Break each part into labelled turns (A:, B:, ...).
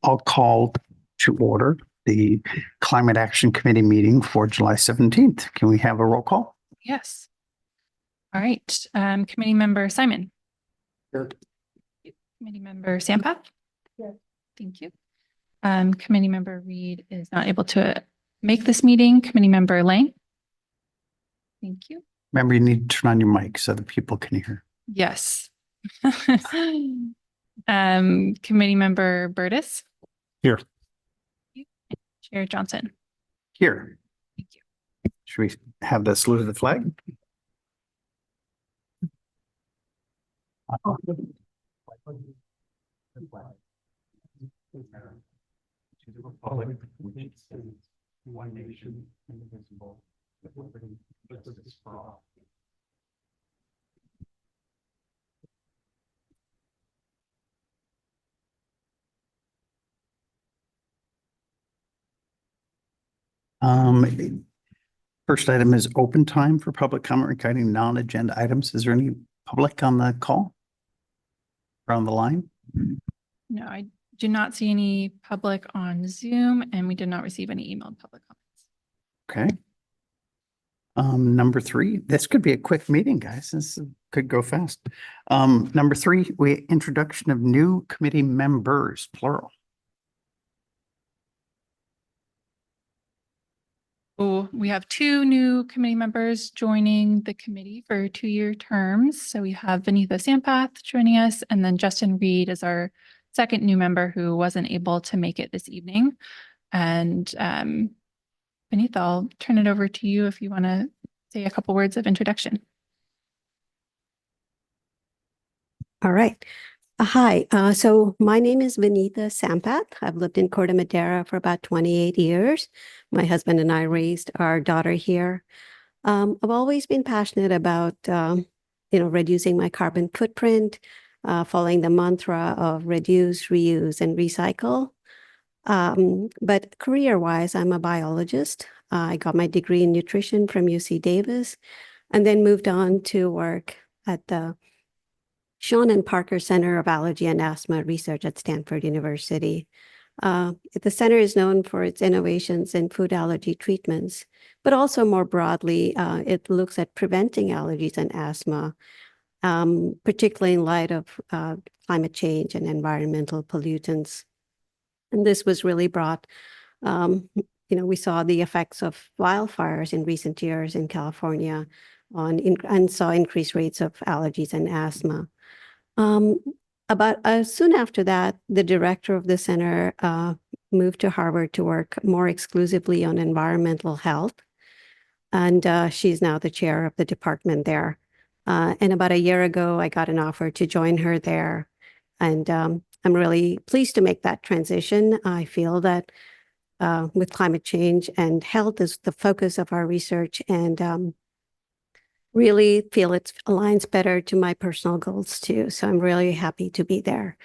A: I'll call to order the Climate Action Committee meeting for July 17th. Can we have a roll call?
B: Yes. All right. Committee member Simon.
A: Here.
B: Committee member Sampath. Here. Thank you. Committee member Reed is not able to make this meeting. Committee member Lang. Thank you.
A: Remember, you need to turn on your mic so that people can hear.
B: Yes. Committee member Burtis.
C: Here.
B: Chair Johnson.
A: Here.
B: Thank you.
A: Should we have the salute of the flag? To the republic which stands one nation indivisible with liberty and justice for all. First item is open time for public comment regarding non-agenda items. Is there any public on the call? Or on the line?
B: No, I do not see any public on Zoom, and we did not receive any emailed public comments.
A: Okay. Number 3, this could be a quick meeting, guys. This could go fast. Number 3, introduction of new committee members, plural.
B: Oh, we have 2 new committee members joining the committee for 2-year terms. So we have Vinitha Sampath joining us, and then Justin Reed is our second new member who wasn't able to make it this evening. And Vinitha, I'll turn it over to you if you want to say a couple words of introduction.
D: All right. Hi. So my name is Vinitha Sampath. I've lived in Corte Madera for about 28 years. My husband and I raised our daughter here. I've always been passionate about, reducing my carbon footprint, following the mantra of reduce, reuse, and recycle. But career-wise, I'm a biologist. I got my degree in nutrition from UC Davis, and then moved on to work at the Sean and Parker Center of Allergy and Asthma Research at Stanford University. The center is known for its innovations in food allergy treatments, but also more broadly, it looks at preventing allergies and asthma, particularly in light of climate change and environmental pollutants. And this was really brought, we saw the effects of wildfires in recent years in California and saw increased rates of allergies and asthma. Soon after that, the director of the center moved to Harvard to work more exclusively on environmental health. And she's now the chair of the department there. And about a year ago, I got an offer to join her there. And I'm really pleased to make that transition. I feel that with climate change and health is the focus of our research, and really feel it aligns better to my personal goals too. So I'm really happy to be there.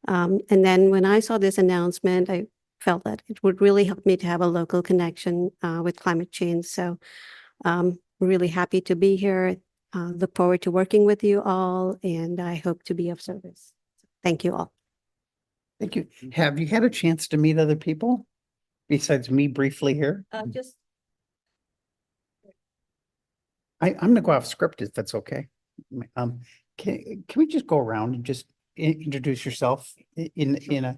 D: And then when I saw this announcement, I felt that it would really help me to have a local connection with climate change. So really happy to be here. Look forward to working with you all, and I hope to be of service. Thank you all.
A: Thank you. Have you had a chance to meet other people besides me briefly here? I'm going to go off script if that's okay. Can we just go around and just introduce yourself in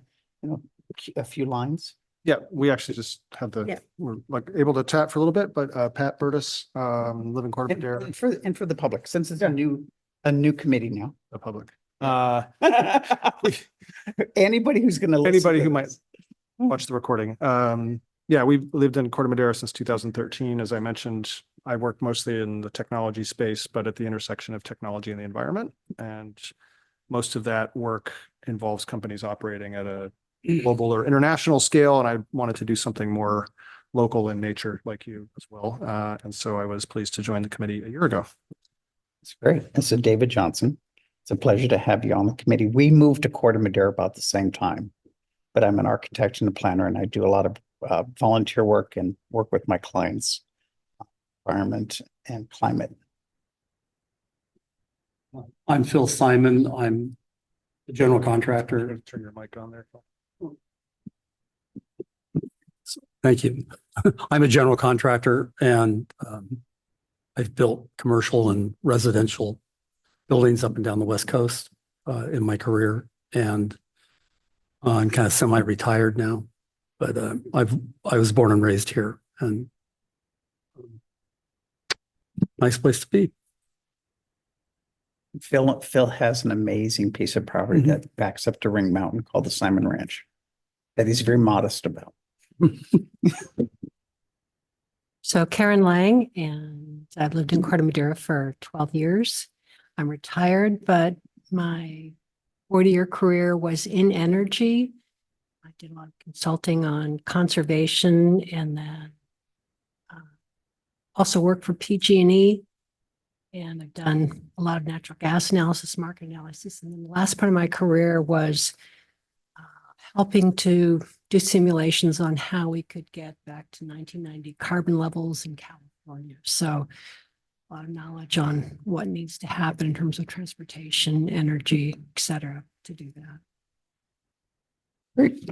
A: a few lines?
C: Yeah, we actually just have we're like able to chat for a little bit, but Pat Burtis, live in Corte Madera.
A: And for the public, since it's a new committee now.
C: The public.
A: Anybody who's going to listen.
C: Anybody who might watch the recording. Yeah, we've lived in Corte Madera since 2013. As I mentioned, I work mostly in the technology space, but at the intersection of technology and the environment. And most of that work involves companies operating at a global or international scale. And I wanted to do something more local in nature like you as well. And so I was pleased to join the committee a year ago.
A: That's great. And so David Johnson, it's a pleasure to have you on the committee. We moved to Corte Madera about the same time, but I'm an architect and a planner, and I do a lot of volunteer work and work with my clients, environment and climate.
E: I'm Phil Simon. I'm the general contractor.
C: Turn your mic on there.
E: Thank you. I'm a general contractor and I've built commercial and residential buildings up and down the West Coast in my career. And I'm kind of semi-retired now, but I was born and raised here, and nice place to be.
A: Phil has an amazing piece of property
E: Mhm.
A: that backs up to Ring Mountain called the Simon Ranch that he's very modest about.
F: So Karen Lang, and I've lived in Corte Madera for 12 years. I'm retired, but my 40-year career was in energy. I did a lot of consulting on conservation and then also worked for PG&E. And I've done a lot of natural gas analysis, market analysis. And then the last part of my career was helping to do simulations on how we could get back to 1990 carbon levels in California. So a lot of knowledge on what needs to happen in terms of transportation, energy, et cetera, to do that.
A: Great.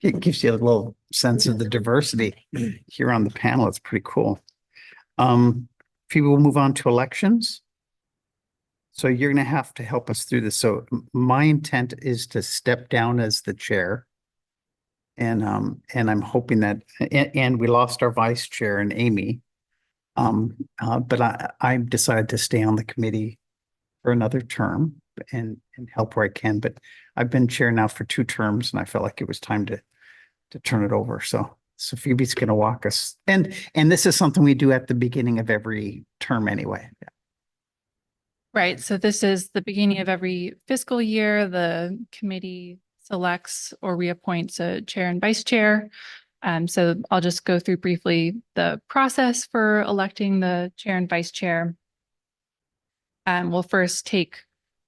A: It gives you a little sense of the diversity here on the panel. It's pretty cool. If you will move on to elections. So you're going to have to help us through this. So my intent is to step down as the chair. And I'm hoping that, and we lost our vice chair and Amy. But I decided to stay on the committee for another term and help where I can. But I've been chair now for 2 terms, and I felt like it was time to turn it over. So Phoebe's going to walk us, and this is something we do at the beginning of every term anyway.
B: Right. So this is the beginning of every fiscal year. The committee selects or reappoints a chair and vice chair. So I'll just go through briefly the process for electing the chair and vice chair. We'll first take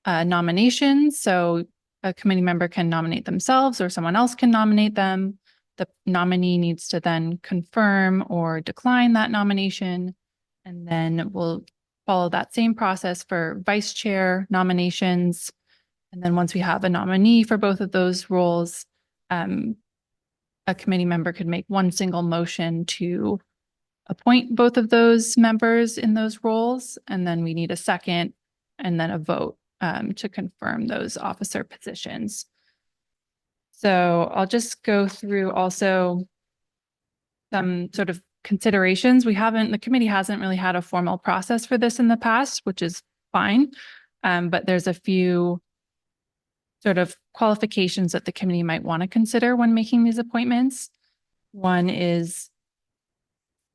B: nominations. So a committee member can nominate themselves or someone else can nominate them. The nominee needs to then confirm or decline that nomination. And then we'll follow that same process for vice chair nominations. And then once we have a nominee for both of those roles, a committee member could make one single motion to appoint both of those members in those roles. And then we need a second and then a vote to confirm those officer positions. So I'll just go through also some sort of considerations. The committee hasn't really had a formal process for this in the past, which is fine. But there's a few sort of qualifications that the committee might want to consider when making these appointments. One is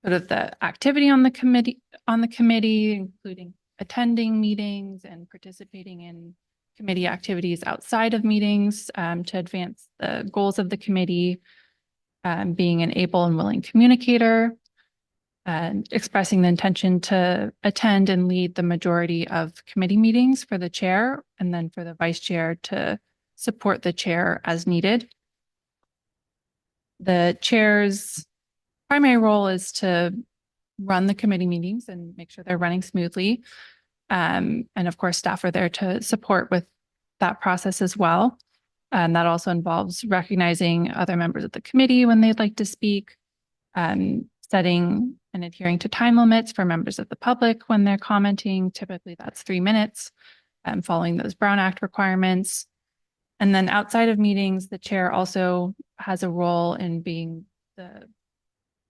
B: sort of the activity on the committee, including attending meetings and participating in committee activities outside of meetings to advance the goals of the committee, being an able and willing communicator, and expressing the intention to attend and lead the majority of committee meetings for the chair, and then for the vice chair to support the chair as needed. The chair's primary role is to run the committee meetings and make sure they're running smoothly. And of course, staff are there to support with that process as well. And that also involves recognizing other members of the committee when they'd like to speak, setting and adhering to time limits for members of the public when they're commenting. Typically, that's 3 minutes, following those Brown Act requirements. And then outside of meetings, the chair also has a role in being the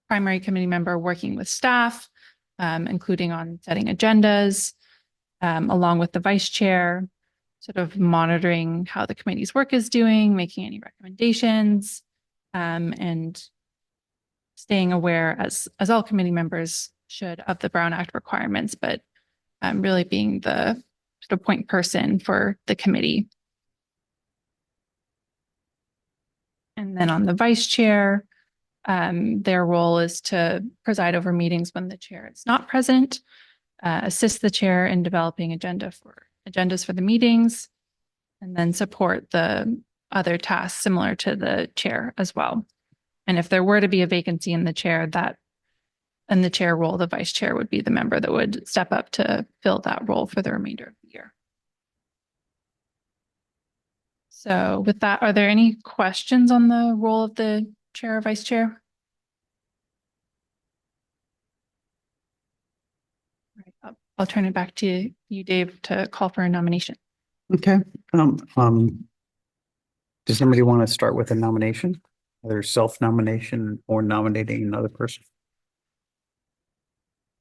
B: primary committee member working with staff, including on setting agendas, along with the vice chair, sort of monitoring how the committee's work is doing, making any recommendations, and staying aware, as all committee members should, of the Brown Act requirements, but really being the sort of point person for the committee. And then on the vice chair, their role is to preside over meetings when the chair is not present, assist the chair in developing agendas for the meetings, and then support the other tasks similar to the chair as well. And if there were to be a vacancy in the chair, in the chair role, the vice chair would be the member that would step up to fill that role for the remainder of the year. So with that, are there any questions on the role of the chair or vice chair? I'll turn it back to you, Dave, to call for a nomination.
A: Okay. Does somebody want to start with a nomination? Either self-nomination or nominating another person?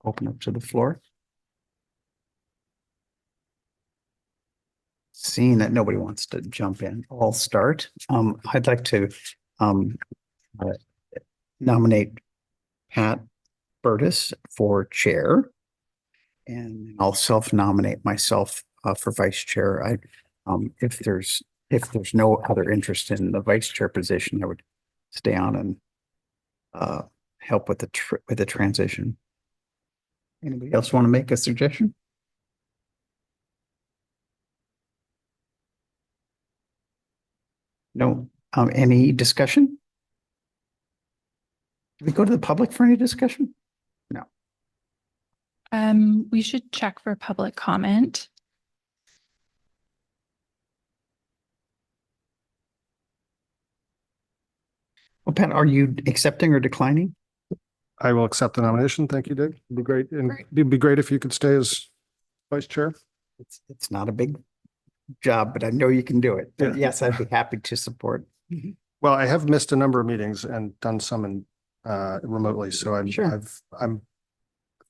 A: Open up to the floor. Seeing that nobody wants to jump in, I'll start. I'd like to uh, nominate Pat Burtis for chair. And I'll self-nominate myself for vice chair. If there's no other interest in the vice chair position, I would stay on and help with the transition. Anybody else want to make a suggestion? No. Any discussion? Did we go to the public for any discussion?
B: We should check for public comment.
A: Well, Pat, are you accepting or declining?
C: I will accept the nomination. Thank you, Dave. It'd be great. And
B: Great.
C: it'd be great if you could stay as vice chair.
A: It's not a big job, but I know you can do it. But
C: Yeah.
A: yes, I'd be happy to support.
C: Well, I have missed a number of meetings and done some in remotely, so
A: Sure.
C: I'm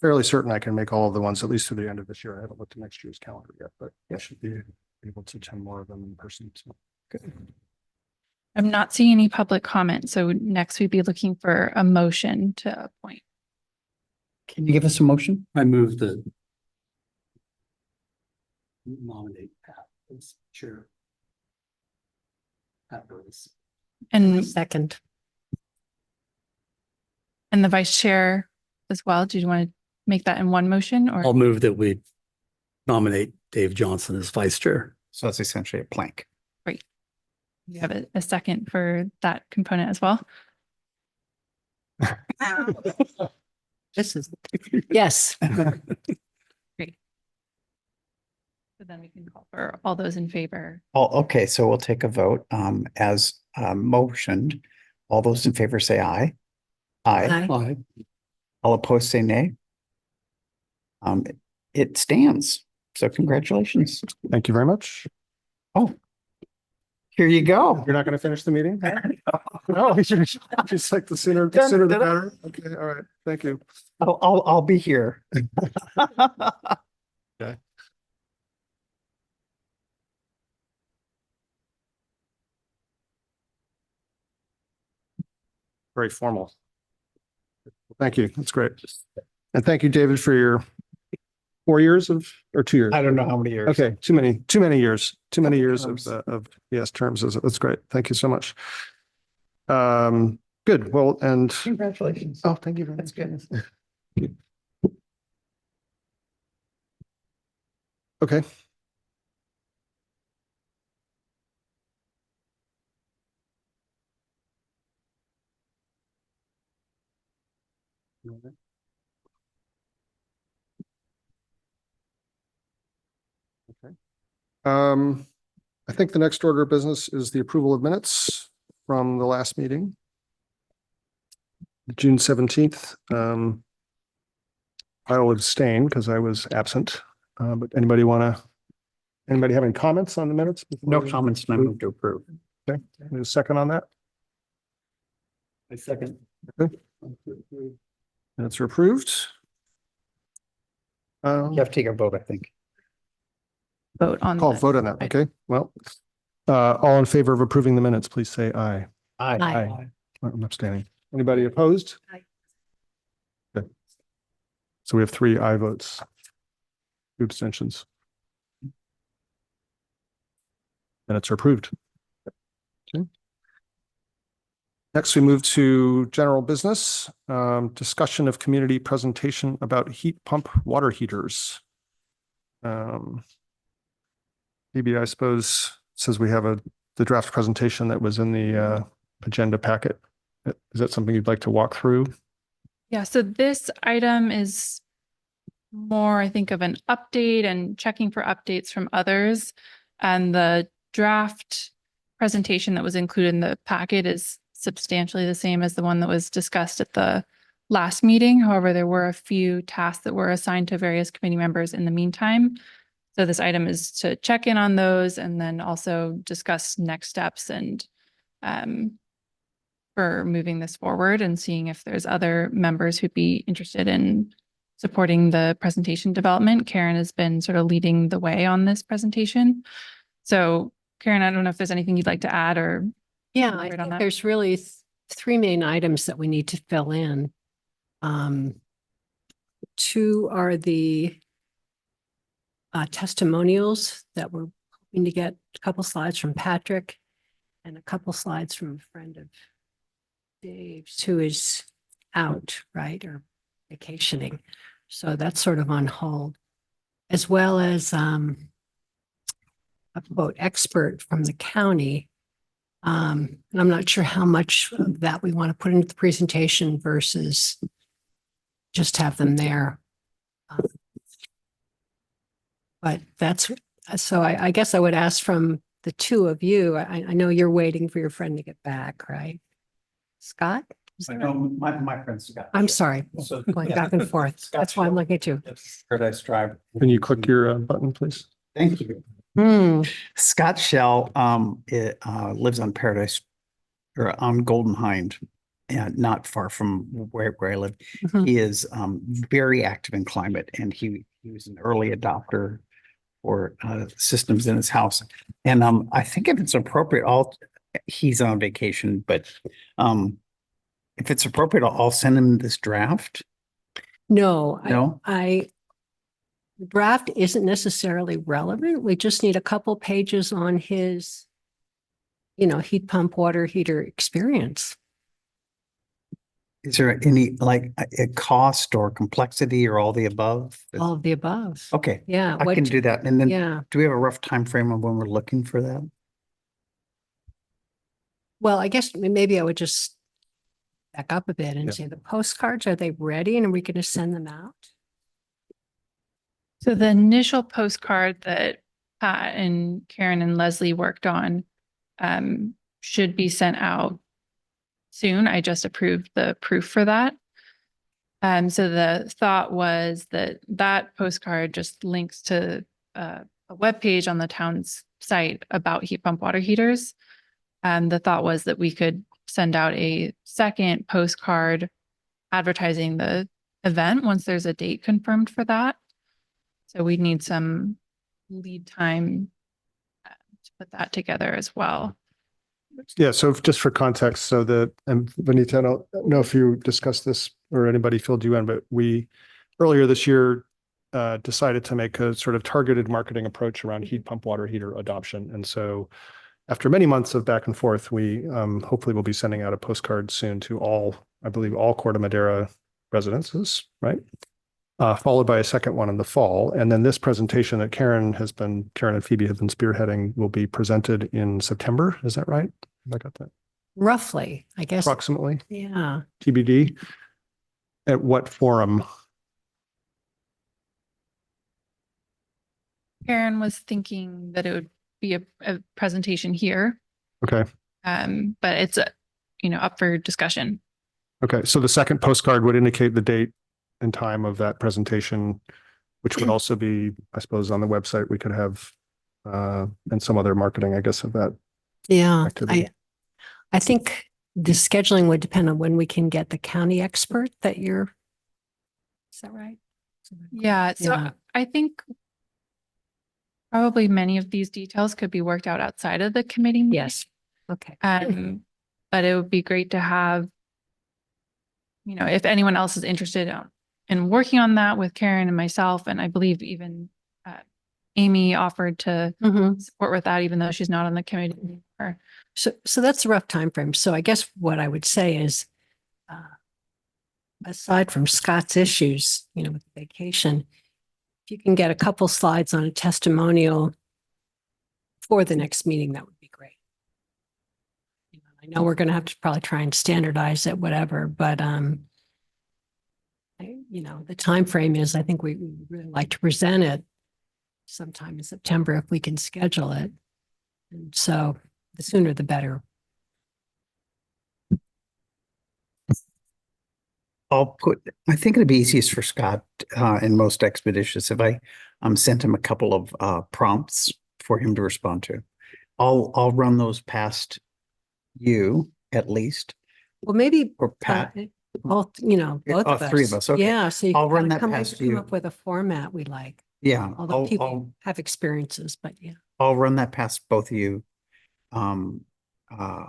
C: fairly certain I can make all of the ones at least through the end of this year. I haven't looked at next year's calendar yet, but I should be able to attend more of them in person. So.
A: Good.
B: I'm not seeing any public comment. So next we'd be looking for a motion to appoint.
A: Can you give us a motion?
E: I move that nominate Pat as chair. Pat Burtis.
B: And
F: Second.
B: the vice chair as well. Do you want to make that in one motion or?
E: I'll move that we nominate Dave Johnson as vice chair.
A: So that's essentially a plank.
B: You have a second for that component as well?
F: This is, yes.
B: So then we can call for all those in favor.
A: Oh, okay, so we'll take a vote as motioned. All those in favor say aye. Aye.
F: Aye.
E: Aye.
A: All opposed say nay. It stands. So congratulations.
C: Thank you very much.
A: Oh, here you go.
C: You're not going to finish the meeting? No, just like the sooner the better. Okay, all right. Thank you.
A: I'll be here.
C: Okay. Very formal. Thank you. That's great. And thank you, David, for your 4 years or 2 years.
A: I don't know how many years.
C: Okay, too many years,
A: Terms.
C: of yes, terms. That's great. Thank you so much. Good. Well, and
A: Congratulations.
C: oh, thank you very
A: That's
C: much.
A: good.
C: Okay. Okay. I think the next order of business is the approval of minutes from the last meeting. June 17th. I will abstain because I was absent. But anybody have any comments on the minutes?
A: No comments, and I move to approve.
C: Okay, need a second on that?
E: I second.
C: Minutes are approved.
A: You have to take a vote, I think.
B: Vote on.
C: Call
B: the-
C: vote on that. Okay, well, all in favor of approving the minutes, please say aye.
A: Aye.
F: Aye.
C: I'm abstaining. Anybody opposed?
F: Aye.
C: Okay. So we have 3 aye votes. 2 abstentions. Minutes are approved. Okay. Next, we move to general business, discussion of community presentation about heat pump water heaters. Maybe I suppose says we have the draft presentation that was in the agenda packet. Is that something you'd like to walk through?
B: Yeah, so this item is more, I think, of an update and checking for updates from others. And the draft presentation that was included in the packet is substantially the same as the one that was discussed at the last meeting. However, there were a few tasks that were assigned to various committee members in the meantime. So this item is to check in on those and then also discuss next steps and for moving this forward and seeing if there's other members who'd be interested in supporting the presentation development. Karen has been sort of leading the way on this presentation. So Karen, I don't know if there's anything you'd like to add or
F: Yeah, I
B: elaborate on
F: think
B: that.
F: there's really three main items that we need to fill in. Two are the testimonials that we're hoping to get a couple slides from Patrick and a couple slides from a friend of Dave's who is out, right, or vacationing. So that's sort of on hold, as well as a quote expert from the county. And I'm not sure how much of that we want to put into the presentation versus just have them there. But that's, so I guess I would ask from the two of you, I know you're waiting for your friend to get back, right? Scott? Is that right?
A: My friend Scott.
F: I'm sorry,
A: So,
F: going
A: yeah.
F: back and forth.
A: Scott
F: That's why I'm
A: Shell.
F: looking at you.
A: Paradise Drive.
C: Can you click your button, please?
A: Thank you.
F: Hmm,
A: Scott Shell lives on Paradise or on Golden Hind and not far from where I live.
F: mhm.
A: He is very active in climate and he was an early adopter for systems in his house. And I think if it's appropriate, he's on vacation, but if it's appropriate, I'll send him this draft.
F: No,
A: No?
F: the draft isn't necessarily relevant. We just need a couple pages on his, heat pump water heater experience.
A: Is there any like a cost or complexity or all the above?
F: All of the above.
A: Okay,
F: Yeah.
A: I can do that. And then
F: Yeah.
A: do we have a rough time frame of when we're looking for that?
F: Well, I guess maybe I would just back up a bit and
C: Yeah.
F: say the postcards, are they ready and are we going to send them out?
B: So the initial postcard that Pat and Karen and Leslie worked on should be sent out soon. I just approved the proof for that. So the thought was that that postcard just links to a webpage on the town's site about heat pump water heaters. The thought was that we could send out a second postcard advertising the event once there's a date confirmed for that. So we need some lead time to put that together as well.
C: Yeah, so just for context, so and Vanita, I don't know if you discussed this or anybody filled you in, but we earlier this year decided to make a sort of targeted marketing approach around heat pump water heater adoption. And so after many months of back and forth, we hopefully will be sending out a postcard soon to all, I believe, all Corte Madera residences, right? Followed by a second one in the fall. And then this presentation that Karen and Phoebe have been spearheading will be presented in September. Is that right? Have I got that?
F: Roughly, I guess.
C: Approximately,
F: Yeah.
C: TBD. At what forum?
B: Karen was thinking that it would be a presentation here,
C: Okay.
B: but it's up for discussion.
C: Okay. So the second postcard would indicate the date and time of that presentation, which would also be, I suppose, on the website. We could have and some other marketing, I guess, of that.
F: Yeah.
C: Activity.
F: I think the scheduling would depend on when we can get the county expert that is that right?
B: Yeah. So
F: Yeah.
B: I think probably many of these details could be worked out outside of the committee meeting.
F: Yes. Okay.
B: But it would be great to have, if anyone else is interested in working on that with Karen and myself, and I believe even Amy offered to
F: Mhm.
B: support with that, even though she's not on the committee anymore.
F: So that's a rough time frame. So I guess what I would say is, aside from Scott's issues, with vacation, if you can get a couple slides on a testimonial for the next meeting, that would be great. I know we're going to have to probably try and standardize it, whatever, but the time frame is, I think we would really like to present it sometime in September if we can schedule it. And so the sooner the better.
A: I think it'd be easiest for Scott, and most expeditious if I, sent him a couple of, prompts for him to respond to. I'll run those past you at least,
F: Well, maybe
A: or Pat.
F: both, both
A: Oh,
F: of us.
A: three of us, okay.
F: Yeah, so you
A: I'll
F: can
A: run
F: kinda
A: that
F: come
A: past
F: come
A: you.
F: up with a format we like,
A: Yeah,
F: although people have experiences, but yeah.
A: I'll run that past both of you. Um, uh,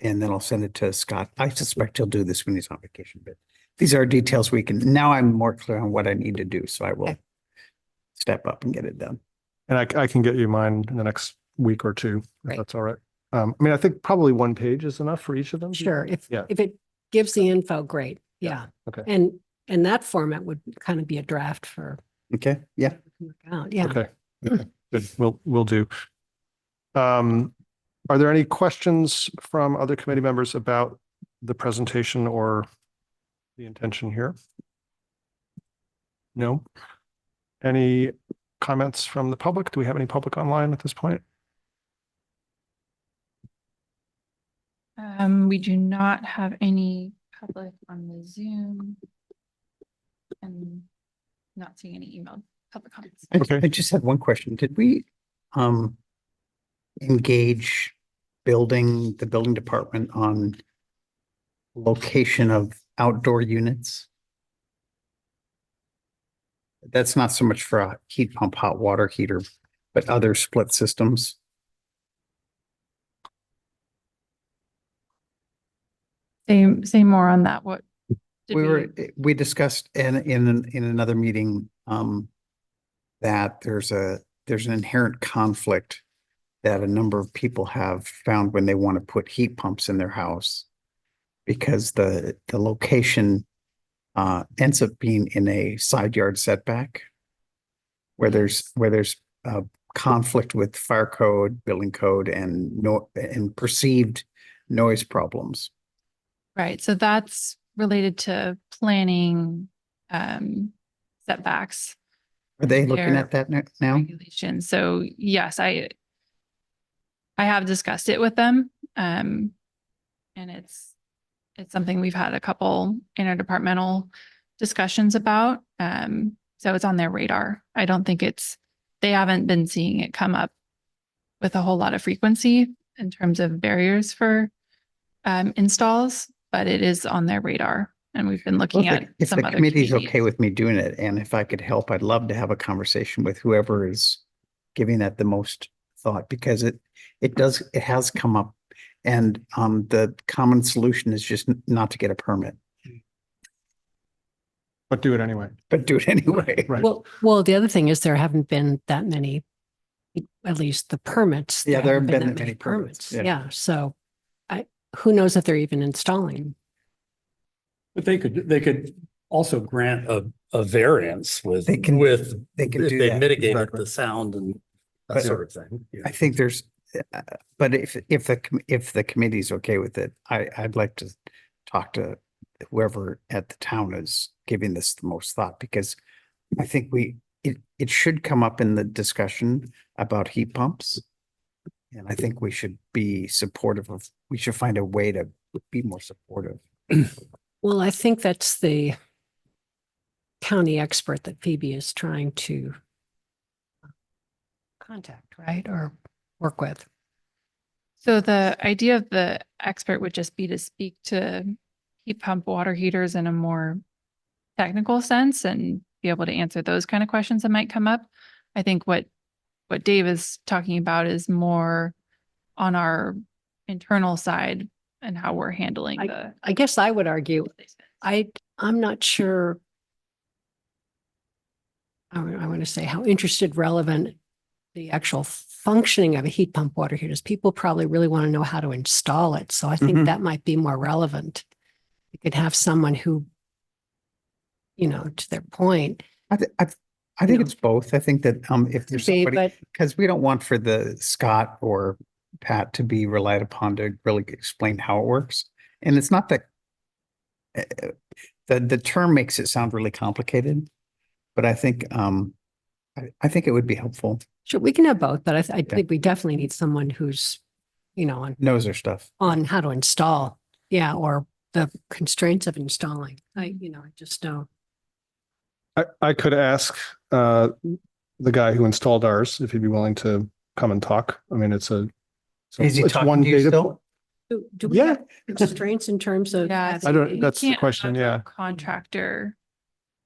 A: and then I'll send it to Scott. I suspect he'll do this when he's on vacation, but these are details now I'm more clear on what I need to do, so I will
F: Okay.
A: step up and get it done.
C: And I can get you mine in the next week or two, if
F: Great.
C: that's all right. I mean, I think probably one page is enough for each of them.
F: Sure,
C: Yeah.
F: if it gives the info, great, yeah.
C: Okay.
F: And that format would kind of be a draft for,
A: Okay, yeah.
F: yeah.
C: Okay. Good. We'll do. Are there any questions from other committee members about the presentation or the intention here? No? Any comments from the public? Do we have any public online at this point?
B: We do not have any public on the Zoom. And not seeing any emailed public comments.
C: Okay.
A: I just had one question. Did we engage the building department on location of outdoor units? That's not so much for a heat pump, hot water heater, but other split systems.
B: Say more on that. What did
A: We discussed in another meeting, that there's an inherent conflict that a number of people have found when they want to put heat pumps in their house, because the location ends up being in a side yard setback where there's a conflict with fire code, building code, and perceived noise problems.
B: Right, so that's related to planning setbacks.
A: Are they looking
B: Their
A: at that now?
B: Regulations. So yes, I have discussed it with them. And it's something we've had a couple interdepartmental discussions about. So it's on their radar. I don't think they haven't been seeing it come up with a whole lot of frequency in terms of barriers for installs, but it is on their radar. And we've been looking at
A: If
B: some
A: the
B: other
A: committee's okay
B: communities.
A: with me doing it, and if I could help, I'd love to have a conversation with whoever is giving that the most thought, because it has come up, and the common solution is just not to get a permit,
C: But do it anyway.
A: but do it anyway.
C: Right.
F: Well, the other thing is there haven't been that many, at least the permits.
A: Yeah, there haven't been
F: that
A: that many permits. Yeah.
F: Yeah, so who knows if they're even installing?
E: But they could also grant a variance with,
A: They can
E: if
A: do
E: they
A: that.
E: mitigated
C: Exactly.
E: the sound and that
A: But-
E: sort of thing. Yeah.
A: I think but if the committee's okay with it, I'd like to talk to whoever at the town is giving this the most thought, because I think it should come up in the discussion about heat pumps. And I think we should be we should find a way to be more supportive.
F: Well, I think that's the county expert that Phoebe is trying to contact, right? Or work with.
B: So the idea of the expert would just be to speak to heat pump water heaters in a more technical sense and be able to answer those kind of questions that might come up. I think what Dave is talking about is more on our internal side and how we're handling the.
F: I guess I would argue, I'm not sure. I want to say how interested, relevant the actual functioning of a heat pump water heater is. People probably really want to know how to install it. So I think
A: Mhm.
F: that might be more relevant. You could have someone who, to their point.
A: I think
F: No.
A: it's both. I think that if there's
F: Be,
A: somebody,
F: but
A: because we don't want for the Scott or Pat to be relied upon to really explain how it works. And it's not that the term makes it sound really complicated, but I think I think it would be helpful.
F: sure, we can have both, but I think we definitely need someone who's,
A: Knows their stuff.
F: on how to install. Yeah, or the constraints of installing. I just know.
C: I could ask the guy who installed ours if he'd be willing to come and talk. I mean, it's
A: Is he
C: it's
A: talking
C: one
A: to you
C: data.
A: still?
F: Do we have constraints in terms of?
B: Yeah,
F: having
C: I don't-
F: a-
C: that's the
B: can't
C: question,
B: have a
C: yeah.
B: Contractor,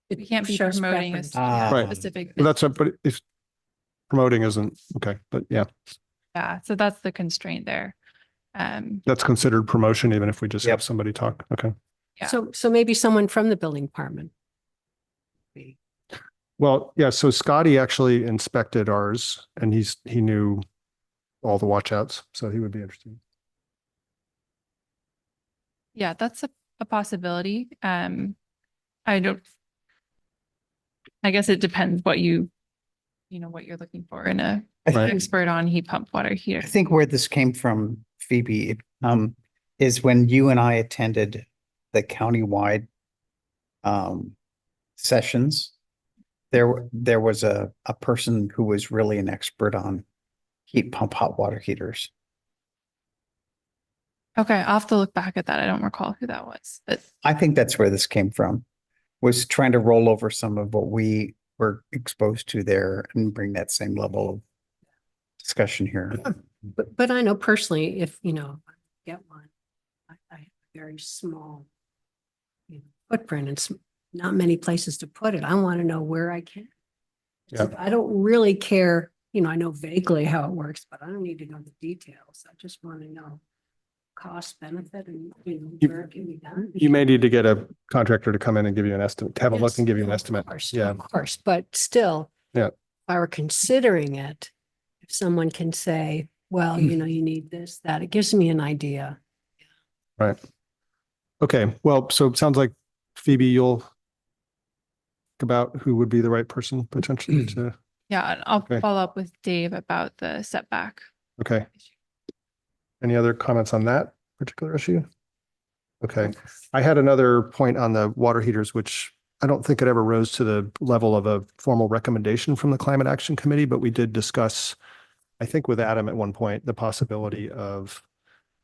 F: it
B: we can't be
F: shows
B: promoting a
F: preference.
C: Right.
B: specific.
C: Well, that's, but if promoting isn't, okay, but yeah,
B: Yeah, so that's the constraint there.
C: that's considered promotion, even if we just
A: Yep.
C: have somebody talk. Okay.
B: Yeah.
F: So maybe someone from the building department.
C: Well, yeah, so Scotty actually inspected ours and he knew all the watchouts, so he would be interested.
B: Yeah, that's a possibility. I guess it depends what what you're looking for in a
C: Right.
B: expert on heat pump water
A: I
B: heater.
A: think where this came from, Phoebe, is when you and I attended the countywide sessions. There was a person who was really an expert on heat pump hot water heaters.
B: Okay, I'll have to look back at that. I don't recall who that was, but
A: I think that's where this came from, was trying to roll over some of what we were exposed to there and bring that same level of discussion here.
F: But I know personally, if, get one, I have a very small footprint and not many places to put it. I want to know where I can. So I don't really care, I know vaguely how it works, but I don't need to know the details. I just want to know cost, benefit, and, where it can be done.
C: You may need to get a contractor to come in and give you an estimate, have a look
F: Yes,
C: and give you an
F: of
C: estimate.
F: course,
C: Yeah.
F: Of course, but still.
C: Yeah.
F: If I were considering it, if someone can say, well, you need this, that, it gives me an idea.
C: Right. Okay, well, so it sounds like Phoebe, you'll think about who would be the right person potentially to,
B: yeah, and I'll
C: Okay.
B: follow up with Dave about the setback.
C: okay. Any other comments on that particular issue? Okay, I had another point on the water heaters, which I don't think it ever rose to the level of a formal recommendation from the Climate Action Committee, but we did discuss, I think with Adam at one point, the possibility of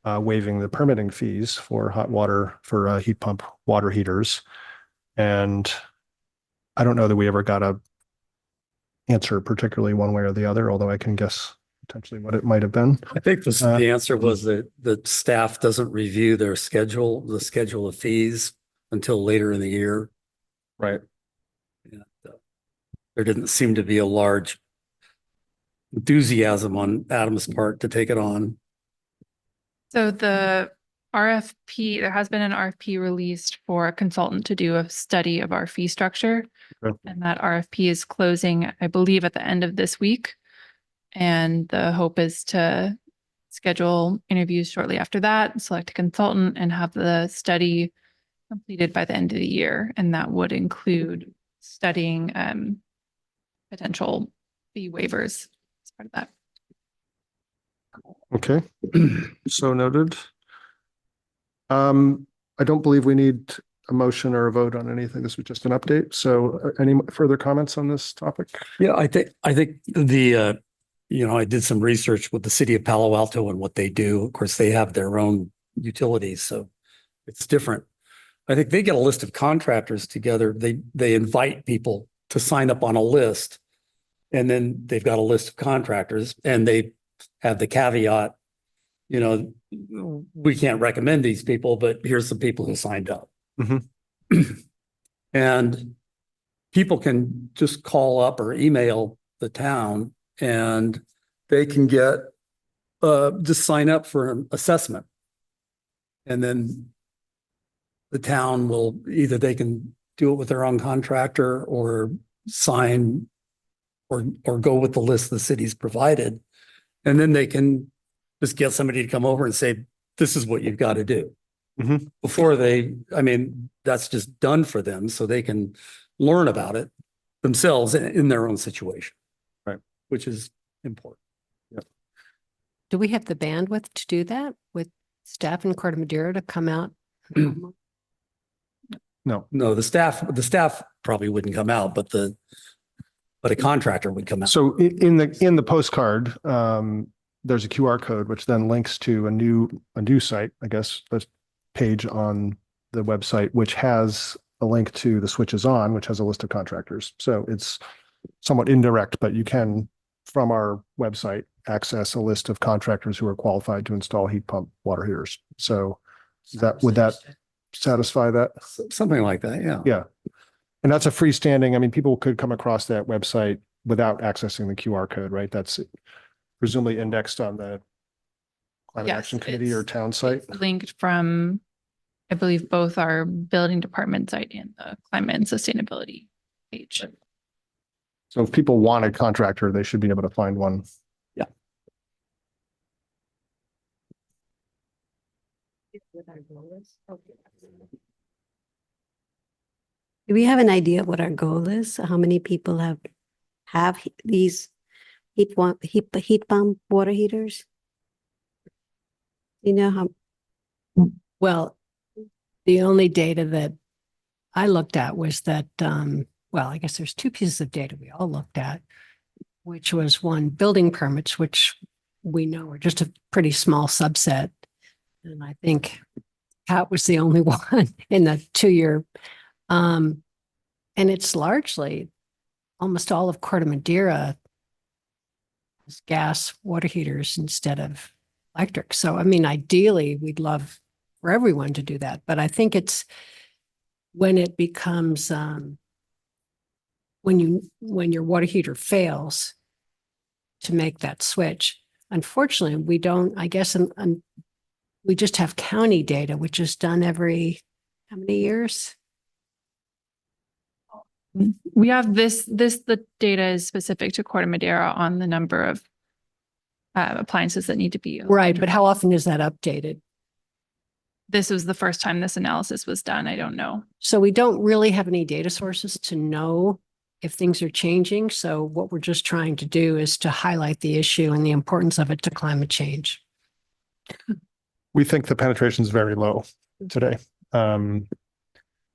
C: waiving the permitting fees for hot water, for heat pump water heaters. And I don't know that we ever got a answer particularly one way or the other, although I can guess potentially what it might have been.
E: I think the answer was that the staff doesn't review the schedule of fees until later in the year.
C: Right.
E: And, there didn't seem to be a large enthusiasm on Adam's part to take it on.
B: So the RFP, there has been an RFP released for a consultant to do a study of our fee structure.
C: Okay.
B: And that RFP is closing, I believe, at the end of this week. And the hope is to schedule interviews shortly after that, select a consultant, and have the study completed by the end of the year. And that would include studying potential fee waivers as part of that.
C: Okay, so noted. I don't believe we need a motion or a vote on anything. This was just an update. So any further comments on this topic?
E: Yeah, I think the I did some research with the city of Palo Alto and what they do. Of course, they have their own utilities, so it's different. I think they get a list of contractors together. They invite people to sign up on a list, and then they've got a list of contractors, and they have the caveat, we can't recommend these people, but here's the people who signed up.
C: Mhm.
E: And people can just call up or email the town and they can just sign up for an assessment. And then the town will, either they can do it with their own contractor or sign or go with the list the city's provided. And then they can just get somebody to come over and say, this is what you've got to do.
C: Mhm.
E: Before that's just done for them so they can learn about it themselves in their own situation.
C: Right.
E: Which is important.
F: Do we have the bandwidth to do that with staff in Corte Madera to come out?
C: No,
E: No, the staff probably wouldn't come out, but a contractor would come out.
C: so in the postcard, there's a QR code, which then links to a new site, I guess, a page on the website, which has a link to the switches on, which has a list of contractors. So it's somewhat indirect, but you can, from our website, access a list of contractors who are qualified to install heat pump water heaters. So would that satisfy that?
E: Something like that, yeah.
C: Yeah. And that's a freestanding, I mean, people could come across that website without accessing the QR code, right? That's presumably indexed on the Climate
B: Yes,
C: Action Committee or
B: it's-
C: town site.
B: It's linked from, I believe, both our building department site and the climate and sustainability page.
C: So if people want a contractor, they should be able to find one.
D: Do we have an idea of what our goal is? How many people have these heat pump water heaters? You know how,
F: Well, the only data that I looked at was that, well, I guess there's two pieces of data we all looked at, which was one, building permits, which we know are just a pretty small subset. And I think Pat was the only one in the 2-year. And it's largely almost all of Corte Madera is gas water heaters instead of electric. So, I mean, ideally, we'd love for everyone to do that. But I think it's when it becomes, when your water heater fails to make that switch. Unfortunately, we don't, I guess, and we just have county data, which is done every, how many years?
B: We have the data is specific to Corte Madera on the number of appliances that need to be.
F: Right, but how often is that updated?
B: This was the first time this analysis was done. I don't know.
F: So we don't really have any data sources to know if things are changing. So what we're just trying to do is to highlight the issue and the importance of it to climate change.
C: We think the penetration is very low today. It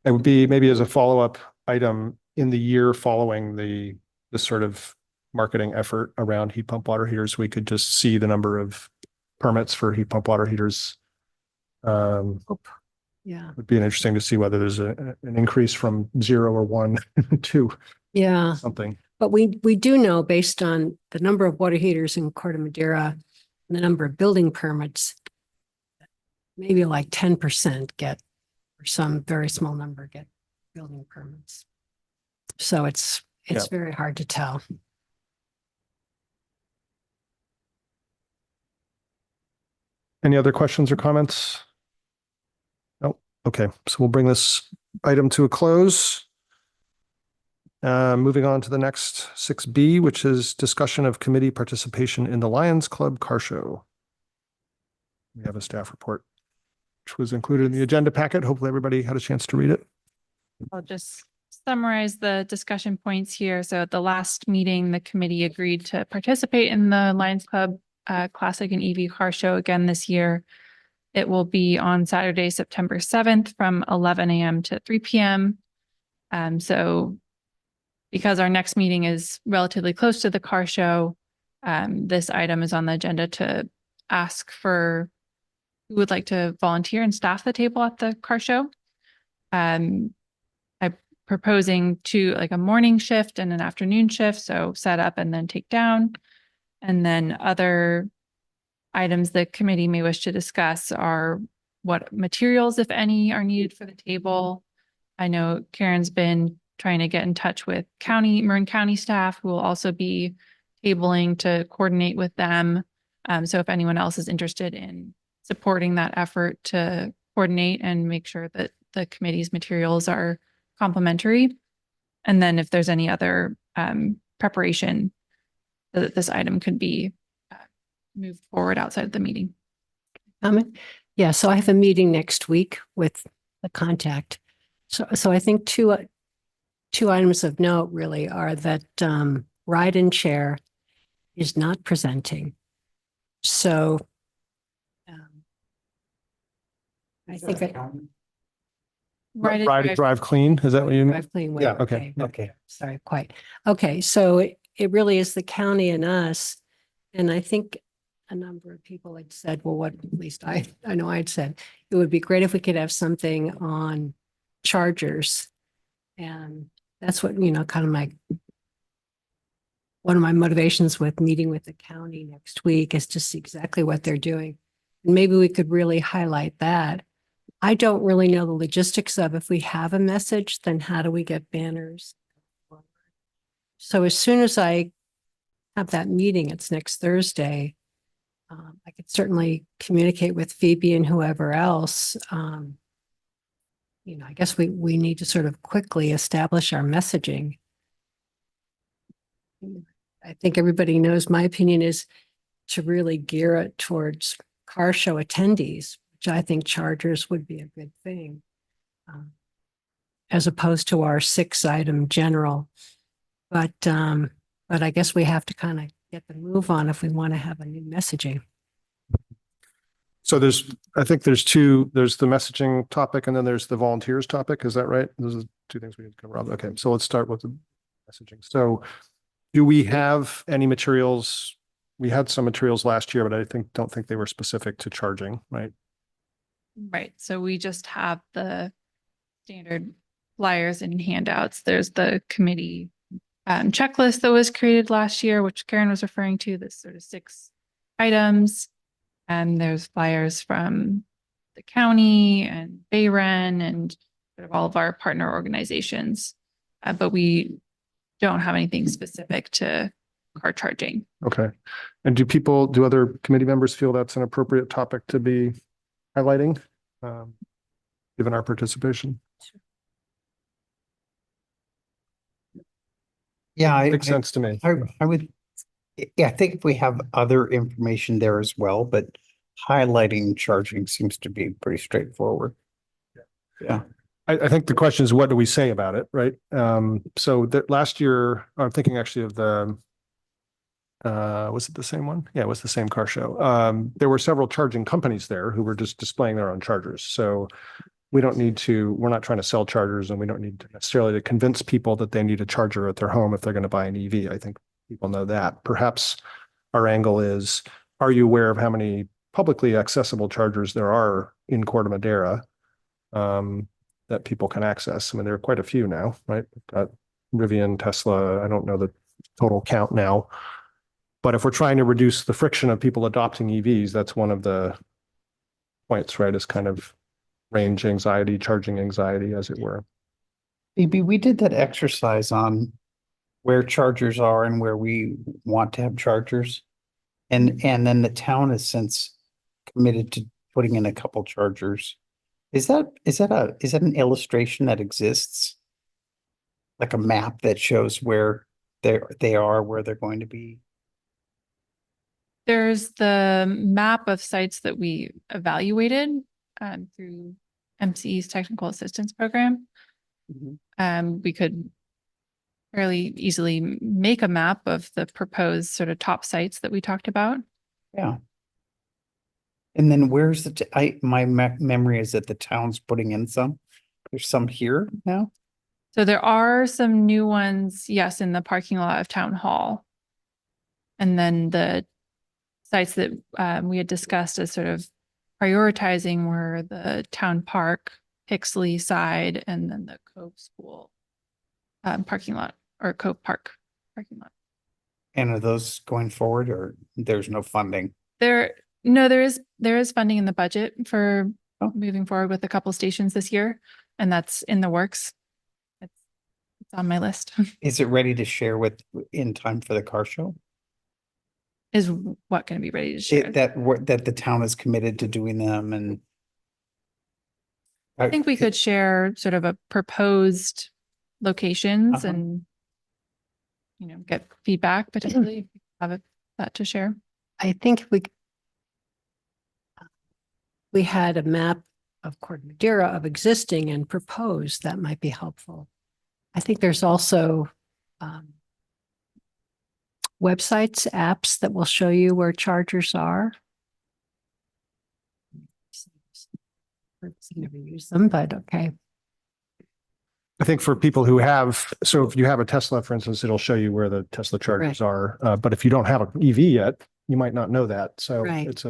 C: would be maybe as a follow-up item in the year following the sort of marketing effort around heat pump water heaters, we could just see the number of permits for heat pump water heaters.
F: Yeah.
C: Would be interesting to see whether there's an increase from 0 or 1 to
F: Yeah.
C: something.
F: But we do know based on the number of water heaters in Corte Madera and the number of building permits, maybe like 10% get, or some very small number get building permits. So it's very hard to tell.
C: Any other questions or comments? No. Okay, so we'll bring this item to a close. Moving on to the next 6B, which is discussion of committee participation in the Lions Club Car Show. We have a staff report, which was included in the agenda packet. Hopefully everybody had a chance to read it.
B: I'll just summarize the discussion points here. So at the last meeting, the committee agreed to participate in the Lions Club Classic and EV Car Show again this year. It will be on Saturday, September 7th from 11 a.m. to 3 p.m. So because our next meeting is relatively close to the car show, this item is on the agenda to ask for who would like to volunteer and staff the table at the car show. I'm proposing like a morning shift and an afternoon shift, so set up and then take down. And then other items the committee may wish to discuss are what materials, if any, are needed for the table. I know Karen's been trying to get in touch with Marin County staff who will also be tabling to coordinate with them. So if anyone else is interested in supporting that effort to coordinate and make sure that the committee's materials are complementary. And then if there's any other preparation so that this item could be moved forward outside of the meeting.
F: Yeah, so I have a meeting next week with the contact. So I think two items of note really are that Ride and Chair is not presenting. So I think
C: Ride, drive clean. Is that what you mean?
F: Drive clean.
A: Yeah,
C: okay.
A: Okay.
F: Sorry, quite. Okay, so it really is the county and us. And I think a number of people had said, well, what, at least I know I'd said, it would be great if we could have something on chargers. And that's what, kind of one of my motivations with meeting with the county next week is to see exactly what they're doing. And maybe we could really highlight that. I don't really know the logistics of if we have a message, then how do we get banners? So as soon as I have that meeting, it's next Thursday, I could certainly communicate with Phoebe and whoever else. I guess we need to sort of quickly establish our messaging. I think everybody knows my opinion is to really gear it towards car show attendees, which I think chargers would be a good thing, as opposed to our 6-item general. But I guess we have to kind of get the move on if we want to have a new messaging.
C: So I think there's the messaging topic and then there's the volunteers topic. Is that right? Those are the two things we need to cover up. Okay, so let's start with the messaging. So do we have any materials? We had some materials last year, but I don't think they were specific to charging, right?
B: Right. So we just have the standard flyers and handouts. There's the committee checklist that was created last year, which Karen was referring to, this sort of 6 items. And there's flyers from the county and Bayren and sort of all of our partner organizations. But we don't have anything specific to car charging.
C: Okay. And do other committee members feel that's an appropriate topic to be highlighting, given our participation?
A: Yeah,
C: Makes sense to me.
A: I would, yeah, I think if we have other information there as well, but highlighting charging seems to be pretty straightforward. Yeah.
C: I think the question is, what do we say about it, right? So that last year, I'm thinking actually of was it the same one? Yeah, it was the same car show. There were several charging companies there who were just displaying their own chargers. So we're not trying to sell chargers, and we don't need to necessarily to convince people that they need a charger at their home if they're going to buy an EV. I think people know that. Perhaps our angle is, are you aware of how many publicly accessible chargers there are in Corte Madera that people can access? I mean, there are quite a few now, right? We've got Rivian, Tesla. I don't know the total count now. But if we're trying to reduce the friction of people adopting EVs, that's one of the points, right? Is kind of range anxiety, charging anxiety, as it were.
A: Maybe we did that exercise on where chargers are and where we want to have chargers. And then the town has since committed to putting in a couple chargers. Is that an illustration that exists? Like a map that shows where they are, where they're going to be?
B: There's the map of sites that we evaluated through MCE's technical assistance program. We could fairly easily make a map of the proposed sort of top sites that we talked about.
A: Yeah. And then where's my memory is that the town's putting in some. There's some here now.
B: So there are some new ones, yes, in the parking lot of Town Hall. And then the sites that we had discussed as sort of prioritizing were the Town Park, Pixley side, and then the Cove School parking lot, or Cove Park parking lot.
A: And are those going forward, or there's no funding?
B: There is funding in the budget for moving forward with a couple stations this year, and that's in the works. It's on my list.
A: Is it ready to share in time for the car show?
B: Is what going to be ready to share?
A: That the town is committed to doing them, and
B: I think we could share sort of a proposed locations and get feedback potentially. Have that to share.
F: I think we had a map of Corte Madera of existing and proposed, that might be helpful. I think there's also websites, apps that will show you where chargers are. I've never used them, but okay.
C: I think for people who so if you have a Tesla, for instance, it'll show you where the Tesla chargers are. But if you don't have an EV yet, you might not know that. So
F: Right.
C: it's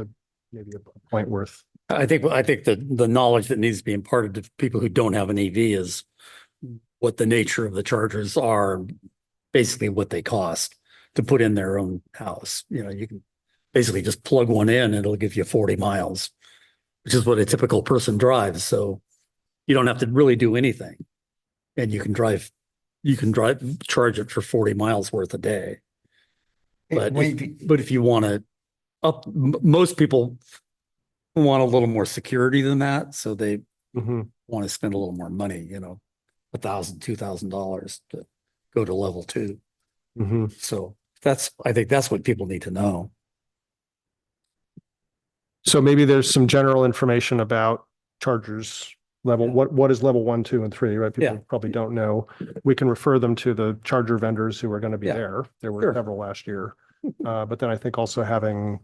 C: maybe a point worth.
E: I think the knowledge that needs to be imparted to people who don't have an EV is what the nature of the chargers are, basically what they cost to put in their own house. You know, you can basically just plug one in, and it'll give you 40 miles, which is what a typical person drives. So you don't have to really do anything. And you can charge it for 40 miles worth a day. But if you want to most people want a little more security than that. So they
C: Mhm.
E: want to spend a little more money, $1,000, $2,000 to go to level 2.
C: Mhm.
E: So I think that's what people need to know.
C: So maybe there's some general information about chargers level, what is level 1, 2, and 3, right? People
E: Yeah.
C: probably don't know. We can refer them to the charger vendors who are going to be
E: Yeah.
C: there. There were
E: Sure.
C: several last year. But then I think also having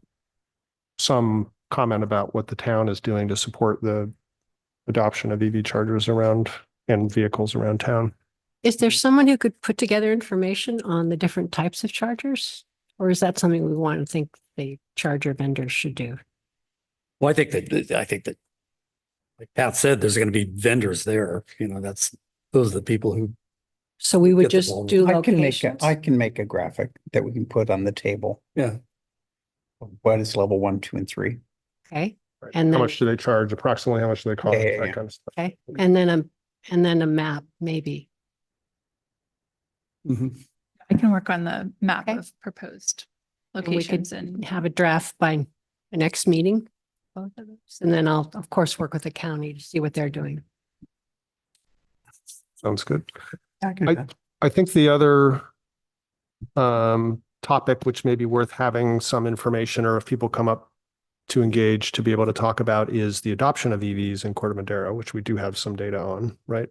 C: some comment about what the town is doing to support the adoption of EV chargers around and vehicles around town.
F: Is there someone who could put together information on the different types of chargers? Or is that something we want to think the charger vendors should do?
E: Well, I think that, like Pat said, there's going to be vendors there. Those are the people who,
F: So we would
E: Get the
F: just
E: ball
F: do
A: I can
F: locations?
A: make a graphic that we can put on the table.
E: yeah.
A: What is level 1, 2, and 3?
F: Okay,
C: Right.
F: And
C: how
F: then-
C: much do they charge? Approximately how much do they cost?
A: Yeah, yeah,
C: That
A: yeah.
C: kind of stuff.
F: okay, and then a map, maybe.
E: Mhm.
B: I can work on the map
F: Okay.
B: of proposed
F: And we could
B: locations and
F: have a draft by the next meeting. Both of those. And then I'll, of course, work with the county to see what they're doing.
C: Sounds good.
A: I can do that.
C: I think the other topic, which may be worth having some information, or if people come up to engage to be able to talk about, is the adoption of EVs in Corte Madera, which we do have some data on, right?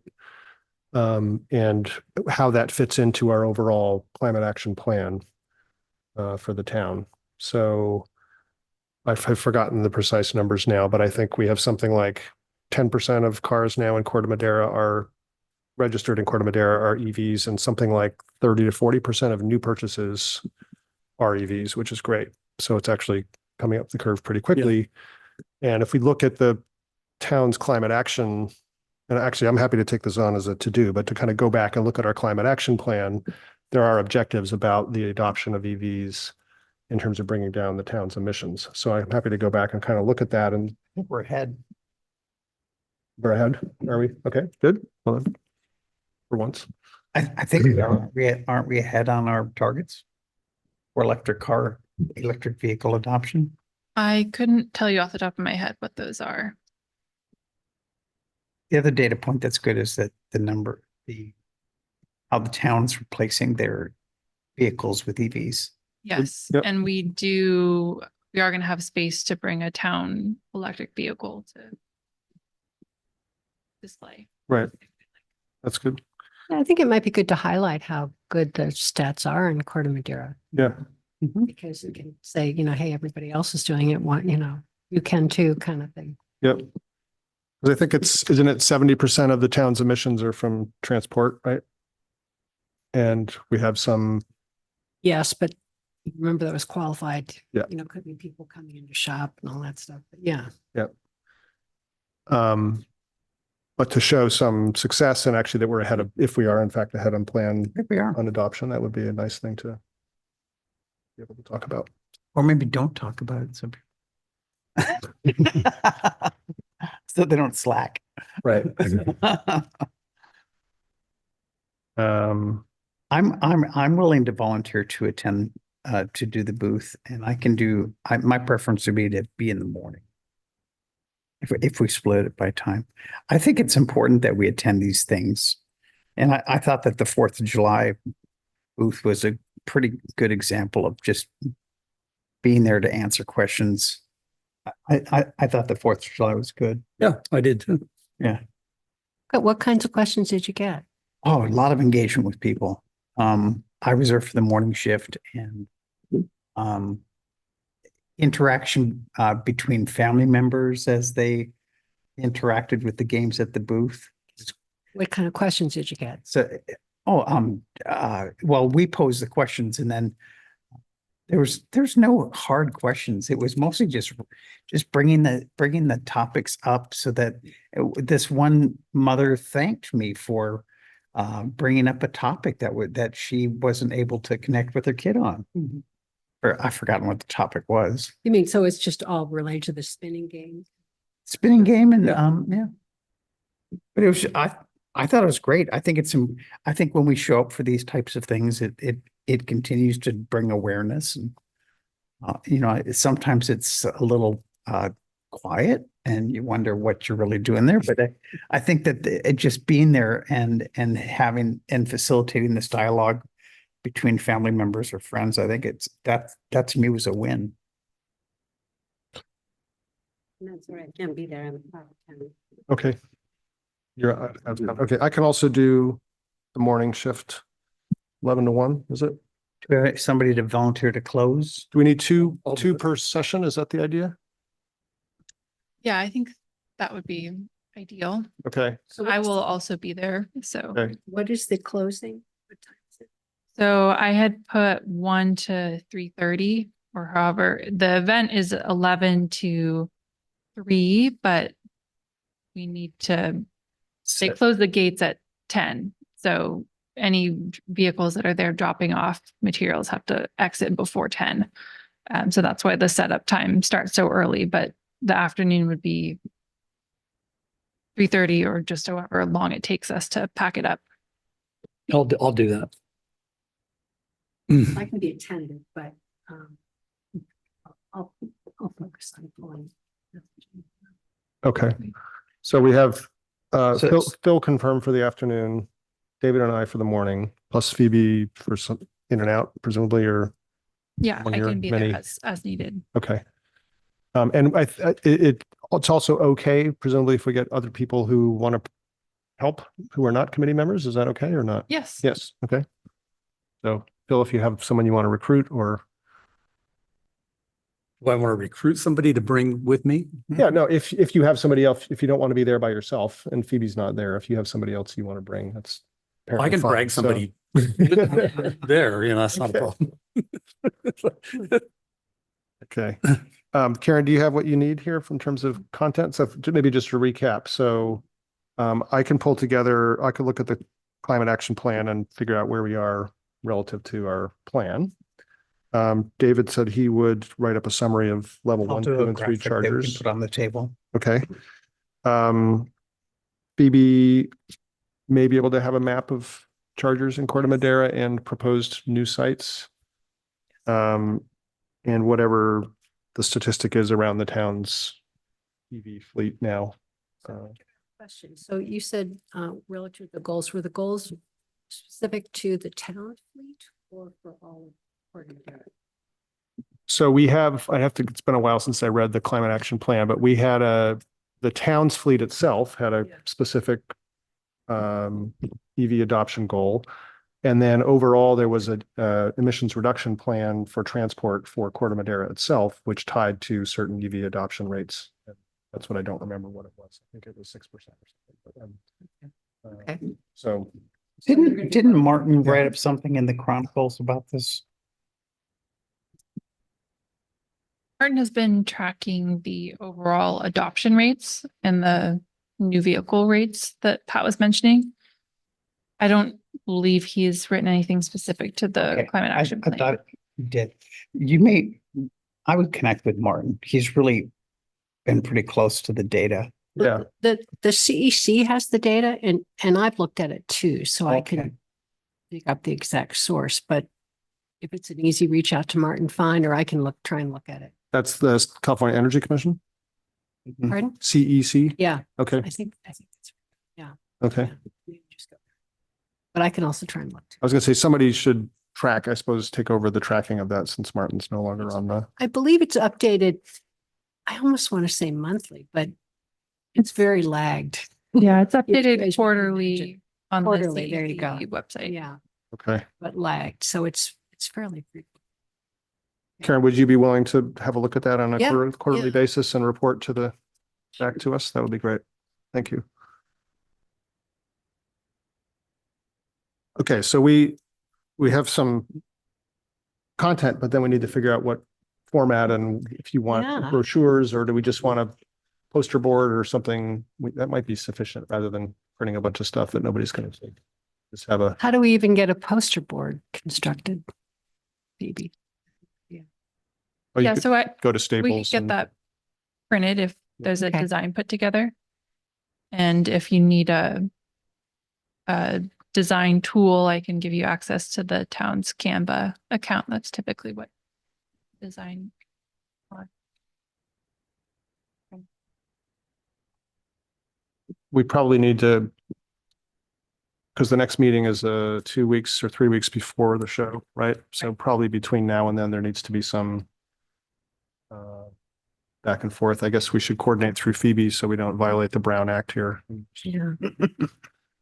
C: And how that fits into our overall climate action plan for the town. So I've forgotten the precise numbers now, but I think we have something like 10% of cars now in Corte Madera are registered in Corte Madera are EVs, and something like 30 to 40% of new purchases are EVs, which is great. So it's actually coming up the curve pretty quickly. And if we look at the town's climate action, and actually I'm happy to take this on as a to-do, but to kind of go back and look at our climate action plan, there are objectives about the adoption of EVs in terms of bringing down the town's emissions. So I'm happy to go back and kind of look at that. And
A: I think we're ahead.
C: we're ahead. Are we? Okay, good. Well, then, for once.
A: I think we are. Aren't we ahead on our targets for electric vehicle adoption?
B: I couldn't tell you off the top of my head what those are.
A: The other data point that's good is that how the town's replacing their vehicles with EVs.
B: Yes,
C: Yep.
B: and we are going to have space to bring a town electric vehicle to display.
C: Right. That's good.
F: I think it might be good to highlight how good the stats are in Corte Madera,
C: Yeah.
F: because you can say, hey, everybody else is doing it, you can too, kind of thing.
C: Yep. 'Cause I think isn't it 70% of the town's emissions are from transport, right? And we have some,
F: Yes, but remember that was qualified.
C: Yeah.
F: Could be people coming in to shop and all that stuff, but yeah.
C: but to show some success and actually that we're ahead of, if we are in fact ahead on plan
A: I think we are.
C: on adoption, that would be a nice thing to be able to talk about.
A: Or maybe don't talk about it. So they don't slack.
C: Right. Um,
A: I'm willing to volunteer to attend, to do the booth, and I can do, my preference would be to be in the morning. If we split it by time, I think it's important that we attend these things. And I thought that the 4th of July booth was a pretty good example of just being there to answer questions. I thought the 4th of July was good.
E: Yeah, I did too.
A: Yeah.
F: But what kinds of questions did you get?
A: Oh, a lot of engagement with people. I reserved for the morning shift, and interaction between family members as they interacted with the games at the booth.
F: What kind of questions did you get?
A: So, well, we pose the questions, and then there's no hard questions. It was mostly just bringing the topics up so that this one mother thanked me for bringing up a topic that she wasn't able to connect with her kid on. Or I've forgotten what the topic was.
F: You mean, so it's just all related to the spinning game?
A: Spinning game and
E: Yeah.
A: yeah. But it was I thought it was great. I think I think when we show up for these types of things, it continues to bring awareness and sometimes it's a little quiet and you wonder what you're really doing there. But I think that it just being there and having and facilitating this dialogue between family members or friends, I think that to me was a win.
D: That's all right. I can't be there. I'm out of town.
C: Okay. You're out of town. Okay, I can also do the morning shift, 11 to 1, is it?
A: Do we have somebody to volunteer to close?
C: Do we need two
E: I'll do it.
C: per session? Is that the idea?
B: Yeah, I think that would be ideal.
C: Okay,
F: So
B: I
F: what's-
B: will also be there, so.
C: okay.
F: What is the closing? What time is it?
B: So I had put 1 to 3:30 or however, the event is 11 to 3, but we need to, they close the gates at 10. So any vehicles that are there dropping off materials have to exit before 10. So that's why the setup time starts so early, but the afternoon would be 3:30 or just however long it takes us to pack it up.
E: I'll do that.
F: I can be attentive, but I'll focus on pulling.
C: Okay. So we have
A: So-
C: Phil confirmed for the afternoon, David and I for the morning, plus Phoebe for some in and out, presumably, or
B: Yeah,
C: Among
B: I
C: your
B: can be
C: many-
B: there as needed.
C: okay. And it's also okay, presumably, if we get other people who want to help who are not committee members, is that okay or not?
B: Yes.
C: Yes, okay. So Phil, if you have someone you want to recruit or,
E: Do I want to recruit somebody to bring with me?
C: yeah, no, if you have somebody else, if you don't want to be there by yourself and Phoebe's not there, if you have somebody else you want to bring, that's.
E: I can
C: apparently fine.
E: drag
C: So-
E: somebody there, that's not a problem.
C: Okay. Karen, do you have what you need here from terms of content? So maybe just to recap. So I can pull together, I could look at the climate action plan and figure out where we are relative to our plan. David said he would write up a summary of level
A: I'll
C: 1,
A: do
C: 2,
A: a
C: and 3
A: graphic that we can
C: chargers.
A: put on the table.
C: Okay. Phoebe may be able to have a map of chargers in Corte Madera and proposed new sites. And whatever the statistic is around the town's EV fleet now.
F: Question. So you said relative to the goals, were the goals specific to the town fleet or for all of Corte Madera?
C: So it's been a while since I read the climate action plan, but we had the town's fleet itself had a
F: Yeah.
C: specific EV adoption goal. And then overall, there was a emissions reduction plan for transport for Corte Madera itself, which tied to certain EV adoption rates. That's what I don't remember what it was. I think it was 6% or something. But,
F: Okay.
C: So
A: Didn't Martin
C: Yeah.
A: write up something in the Chronicles about this?
B: Martin has been tracking the overall adoption rates and the new vehicle rates that Pat was mentioning. I don't believe he's written anything specific to the
A: Okay,
B: climate action
A: I
B: plan.
A: thought you did. I would connect with Martin. He's really been pretty close to the data.
C: yeah,
F: The CEC has the data and I've looked at it too, so I
A: Okay.
F: can dig up the exact source, but if it's an easy reach out to Martin, fine, or I can try and look at it.
C: that's the California Energy Commission,
A: Mhm.
F: Pardon?
C: CEC.
F: Yeah,
C: Okay,
F: I think it's,
C: okay.
F: yeah, maybe just go there. But I can also try and look. Too.
C: I was gonna say somebody should track, I suppose, take over the tracking of that since Martin's no longer on the.
F: I believe it's updated. I almost want to say monthly, but it's very lagged.
B: Yeah, it's
F: guys
B: updated
F: can
B: quarterly
F: imagine.
B: on the
F: Quarterly, there you go.
B: CEC website.
F: Yeah,
C: Okay.
F: but lagged. So it's fairly frequent.
C: Karen, would you be willing to have a look at that on a
F: Yeah,
C: quarterly
F: yeah.
C: basis and report back to us? That would be great. Thank you. Okay, so we have some content, but then we need to figure out what format and if you want
F: Yeah.
C: brochures, or do we just want a poster board or something? That might be sufficient rather than printing a bunch of stuff that nobody's going to see. Just have a,
F: How do we even get a poster board constructed? Maybe.
C: oh, you
B: Yeah,
C: could
B: so
C: go to
B: we could
C: Staples
B: get
C: and
B: that printed if there's a
F: Okay.
B: design put together. And if you need a design tool, I can give you access to the town's Canva account. That's typically what design.
C: we probably need to, because the next meeting is 2 weeks or 3 weeks before the show, right? So probably between now and then, there needs to be some back and forth. I guess we should coordinate through Phoebe so we don't violate the Brown Act here.
F: Yeah.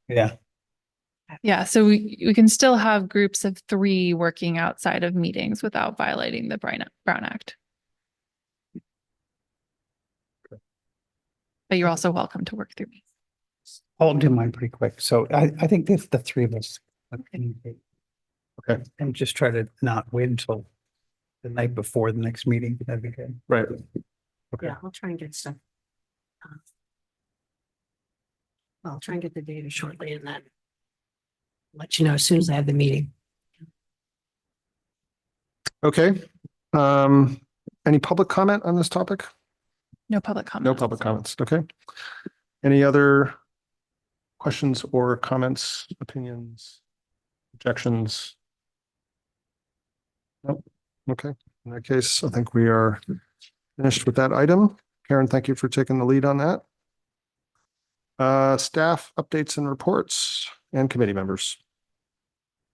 A: Yeah.
B: Yeah, so we can still have groups of 3 working outside of meetings without violating the Brown Act. But you're also welcome to work through me.
A: I'll do mine pretty quick. So I think if the 3 of us communicate.
C: Okay.
A: And just try to not wait until the night before the next meeting, that'd be good.
C: Right. Okay.
F: Yeah, I'll try and get stuff. I'll try and get the data shortly and then let you know as soon as I have the meeting.
C: Okay. Any public comment on this topic?
B: No public comment.
C: No public comments. Okay. Any other questions or comments, opinions, objections? Nope. Okay. In that case, I think we are finished with that item. Karen, thank you for taking the lead on that. Staff updates and reports and committee members.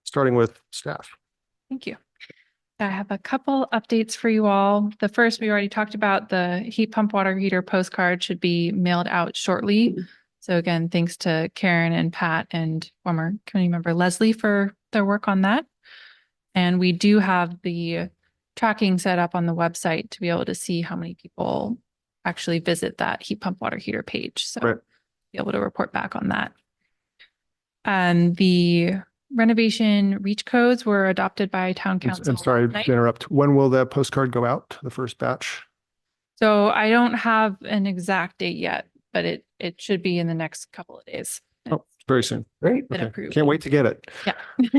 C: Starting with staff.
B: Thank you. I have a couple updates for you all. The first, we already talked about, the heat pump water heater postcard should be mailed out shortly. So again, thanks to Karen and Pat and former committee member Leslie for their work on that. And we do have the tracking set up on the website to be able to see how many people actually visit that heat pump water heater page. So
C: Right.
B: be able to report back on that. And the renovation reach codes were adopted by town council.
C: I'm sorry
B: tonight.
C: to interrupt. When will the postcard go out? The first batch?
B: So I don't have an exact date yet, but it should be in the next couple of days.
C: Oh, very soon.
A: Great.
B: Been
C: Okay.
B: approved.
C: Can't wait to get it.
B: Yeah.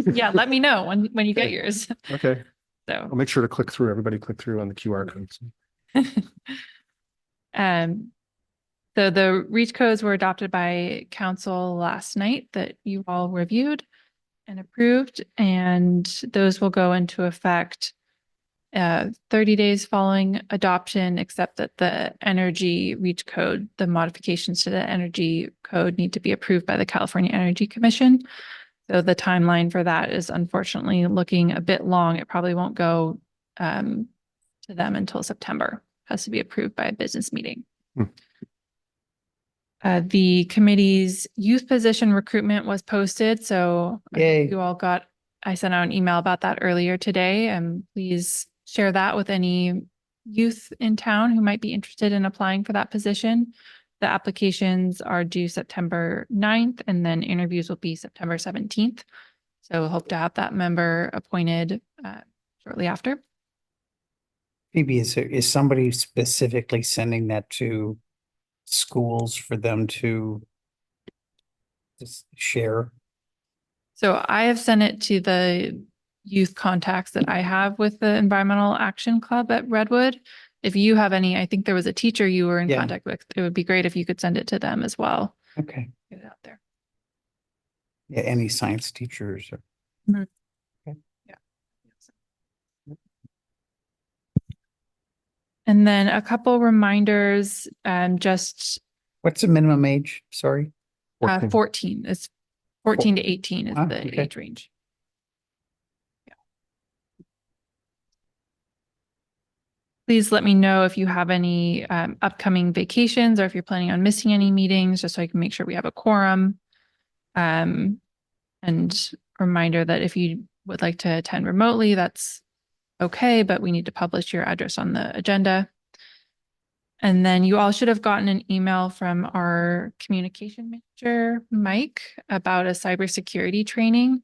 B: Yeah, let me know when you get yours.
C: Okay.
B: So.
C: I'll make sure to click through. Everybody click through on the QR codes.
B: So the reach codes were adopted by council last night that you all reviewed and approved, and those will go into effect 30 days following adoption, except that the energy reach code, the modifications to the energy code need to be approved by the California Energy Commission. So the timeline for that is unfortunately looking a bit long. It probably won't go to them until September. Has to be approved by a business meeting. The committee's youth position recruitment was posted, so I hope
A: Yay.
B: you all got, I sent out an email about that earlier today, and please share that with any youth in town who might be interested in applying for that position. The applications are due September 9th, and then interviews will be September 17th. So hope to have that member appointed shortly after.
A: Phoebe, is somebody specifically sending that to schools for them to just share?
B: So I have sent it to the youth contacts that I have with the Environmental Action Club at Redwood. If you have any, I think there was a teacher you were in
A: Yeah.
B: contact with. It would be great if you could send it to them as well.
A: Okay.
B: Get it out there.
A: Yeah, any science teachers or
B: And then a couple reminders, just
A: what's the minimum age? Sorry.
C: 14.
B: 14 is 14 to 18 is
A: Wow,
B: the
A: okay.
B: age range. Yeah. Please let me know if you have any upcoming vacations or if you're planning on missing any meetings, just so I can make sure we have a quorum. And reminder that if you would like to attend remotely, that's okay, but we need to publish your address on the agenda. And then you all should have gotten an email from our communication manager, Mike, about a cybersecurity training.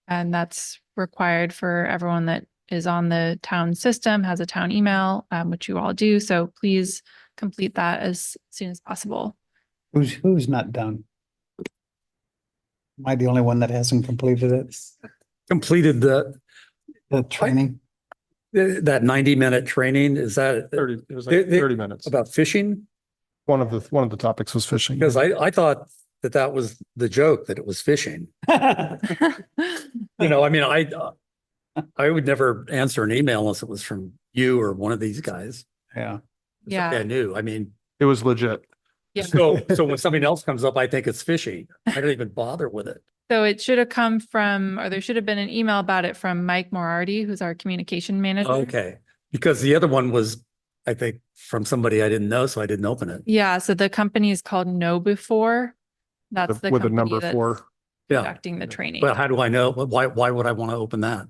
B: And that's required for everyone that is on the town system, has a town email, which you all do. So please complete that as soon as possible.
A: Who's not done? Am I the only one that hasn't completed it?
E: Completed
A: The training?
E: that 90-minute training. Is that
C: 30, it was like 30 minutes.
E: about fishing?
C: One of the topics was fishing.
E: Because I thought that was the joke, that it was fishing. You know, I mean, I would never answer an email unless it was from you or one of these guys.
A: Yeah.
B: Yeah.
E: I knew. I mean,
C: It was legit.
B: Yeah.
E: so when something else comes up, I think it's fishing. I don't even bother with it.
B: So it should have come from, or there should have been an email about it from Mike Moriarty, who's our communication manager.
E: Okay, because the other one was, I think, from somebody I didn't know, so I didn't open it.
B: Yeah, so the company is called Know Before. That's the
C: With a
B: company
C: number
B: that's
C: 4.
E: Yeah.
B: conducting the training.
E: Well, how do I know? Why would I want to open that?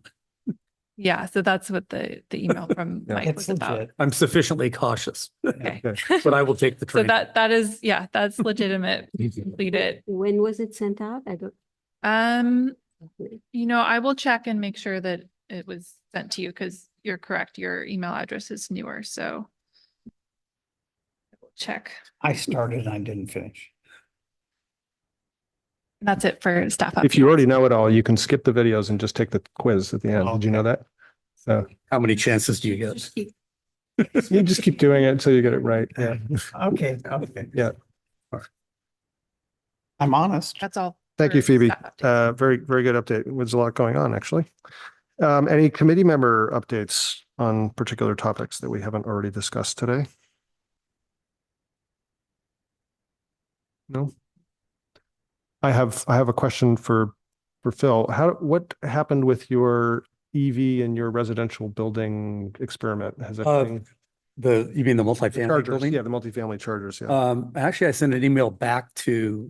B: Yeah, so that's what the email from
C: Yeah.
B: Mike
A: It's
B: was about.
A: legit.
E: I'm sufficiently cautious,
B: Okay.
E: but I will take the
B: So
E: training.
B: that is, yeah, that's legitimate. Complete it.
D: When was it sent out? I don't.
B: I will check and make sure that it was sent to you because you're correct. Your email address is newer, so I will check.
A: I started and I didn't finish.
B: That's it for staff
C: If you
B: updates.
C: already know it all, you can skip the videos and just take the quiz at the end. Did you know that? So
E: How many chances do you get?
F: Just keep-
C: you just keep doing it until you get it right. Yeah.
A: Okay, okay.
C: Yeah.
A: I'm honest.
B: That's all.
C: Thank
B: for
C: you, Phoebe.
B: staff updates.
C: Very, very good update. There's a lot going on, actually. Any committee member updates on particular topics that we haven't already discussed today? No? I have a question for Phil. What happened with your EV in your residential building experiment? Has anything?
E: You mean the multifamily
C: Chargers,
E: building?
C: yeah, the multifamily chargers, yeah.
E: Actually, I sent an email back to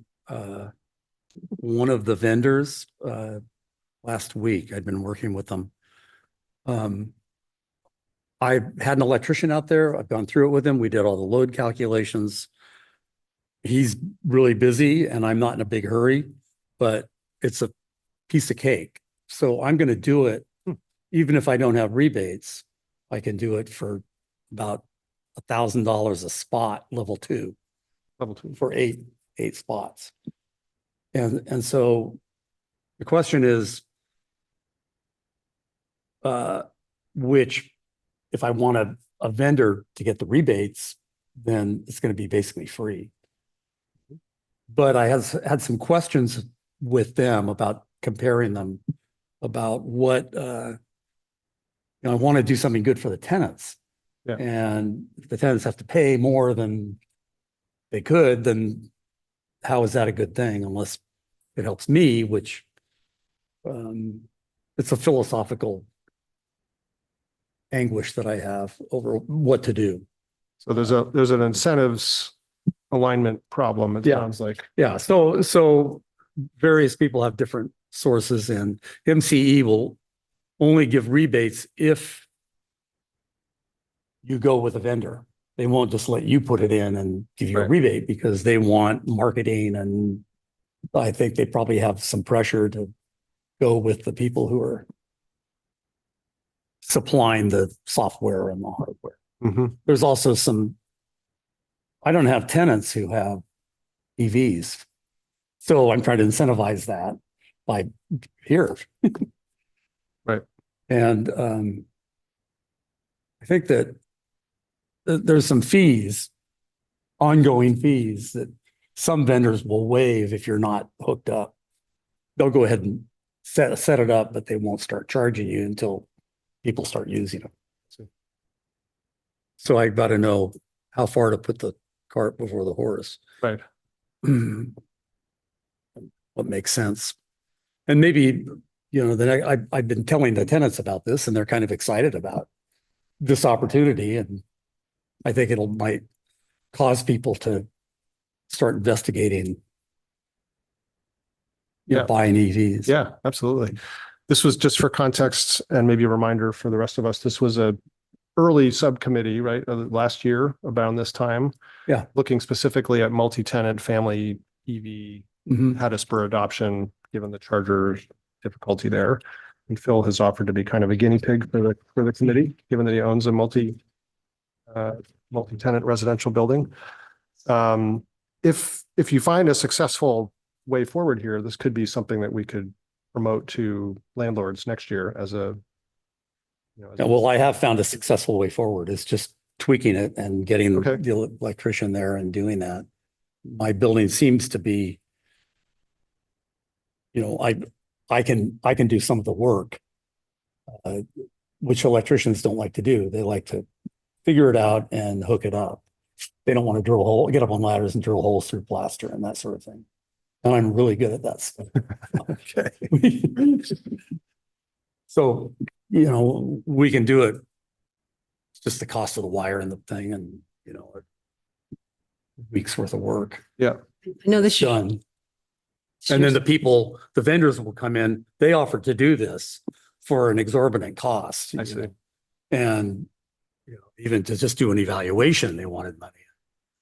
E: one of the vendors last week. I'd been working with them. I had an electrician out there. I've gone through it with him. We did all the load calculations. He's really busy and I'm not in a big hurry, but it's a piece of cake. So I'm going to do it. Even if I don't have rebates, I can do it for about $1,000 a spot, level 2.
C: Level 2.
E: For eight spots. And so the question is, which, if I want a vendor to get the rebates, then it's going to be basically free. But I had some questions with them about comparing them, about what, I want to do something good for the tenants.
C: Yeah.
E: And if the tenants have to pay more than they could, then how is that a good thing unless it helps me, which it's a philosophical anguish that I have over what to do.
C: So there's an incentives alignment problem, it
E: Yeah.
C: sounds like.
E: Yeah, so various people have different sources, and MCE will only give rebates if you go with a vendor. They won't just let you put it in and give you a
C: Right.
E: rebate because they want marketing, and I think they probably have some pressure to go with the people who are supplying the software and the hardware.
C: Mhm.
E: There's also I don't have tenants who have EVs. So I'm trying to incentivize that by here.
C: Right.
E: And I think that there's some fees, ongoing fees that some vendors will waive if you're not hooked up. They'll go ahead and set it up, but they won't start charging you until people start using them. So I got to know how far to put the cart before the horse.
C: Right.
E: What makes sense. And maybe, then I've been telling the tenants about this and they're kind of excited about this opportunity. And I think might cause people to start investigating,
C: Yeah.
E: buying EVs.
C: Yeah, absolutely. This was just for context and maybe a reminder for the rest of us. This was a early subcommittee, right? Last year around this time.
E: Yeah.
C: Looking specifically at multi-tenant family EV,
E: Mhm.
C: how to spur adoption, given the charger difficulty there. And Phil has offered to be kind of a guinea pig for the committee, given that he owns a multi-tenant residential building. If you find a successful way forward here, this could be something that we could promote to landlords next year as a,
E: Yeah, well, I have found a successful way forward. It's just tweaking it and getting
C: Okay.
E: the electrician there and doing that. My building seems to be, I can do some of the work, which electricians don't like to do. They like to figure it out and hook it up. They don't want to drill a hole, get up on ladders and drill holes through plaster and that sort of thing. And I'm really good at that stuff.
C: okay.
E: So, we can do it. It's just the cost of the wire and the thing and, a week's worth of work
C: Yeah.
F: I know this is
E: done. And then the vendors will come in, they offer to do this for an exorbitant cost.
C: I see.
E: And, even to just do an evaluation, they wanted money.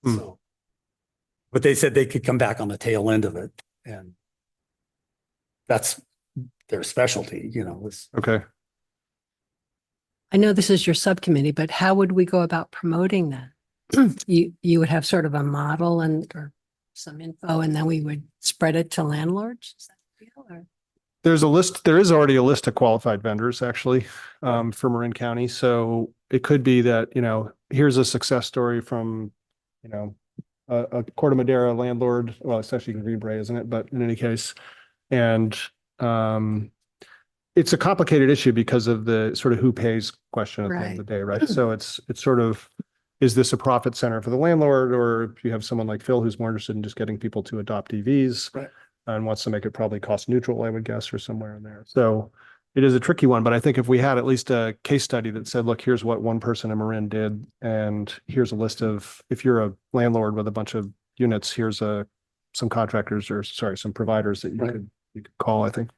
C: Hmm.
E: So, but they said they could come back on the tail end of it. And that's their specialty, was
C: Okay.
F: I know this is your subcommittee, but how would we go about promoting that? You would have sort of a model or some info, and then we would spread it to landlords? Is that the deal, or?
C: There is already a list of qualified vendors actually, for Marin County. So it could be that, here's a success story from, a Corte Madera landlord. Well, it's actually Green Bray, isn't it? But in any case, and, it's a complicated issue because of the sort of who pays question at the end of the day, right? So it's sort of, is this a profit center for the landlord, or if you have someone like Phil who's more interested in just getting people to adopt EVs,
E: right,
C: and wants to make it probably cost neutral, I would guess, or somewhere in there. So it is a tricky one, but I think if we had at least a case study that said, look, here's what one person in Marin did, and here's a list of, if you're a landlord with a bunch of units, here's some contractors some providers that you could call, I think.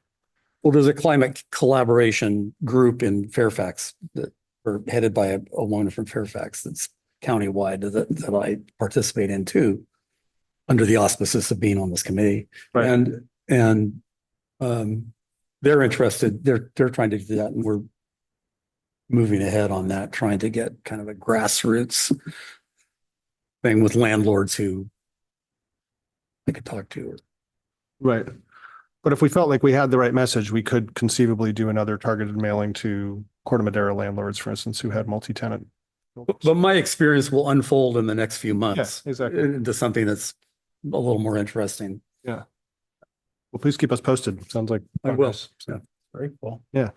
E: well, there's a climate collaboration group in Fairfax that are headed by a woman from Fairfax that's countywide that I participate in too, under the auspices of being on this committee.
C: Right.
E: And they're interested, they're trying to do that, and we're moving ahead on that, trying to get kind of a grassroots thing with landlords who I could talk to.
C: Right. But if we felt like we had the right message, we could conceivably do another targeted mailing to Corte Madera landlords, for instance, who had multi-tenant.
E: But my experience will unfold in the next few months.
C: Yeah, exactly.
E: Into something that's a little more interesting.
C: Yeah. Well, please keep us posted. Sounds like
E: I will.
C: progress.
E: Yeah.
A: Very cool.
C: Yeah.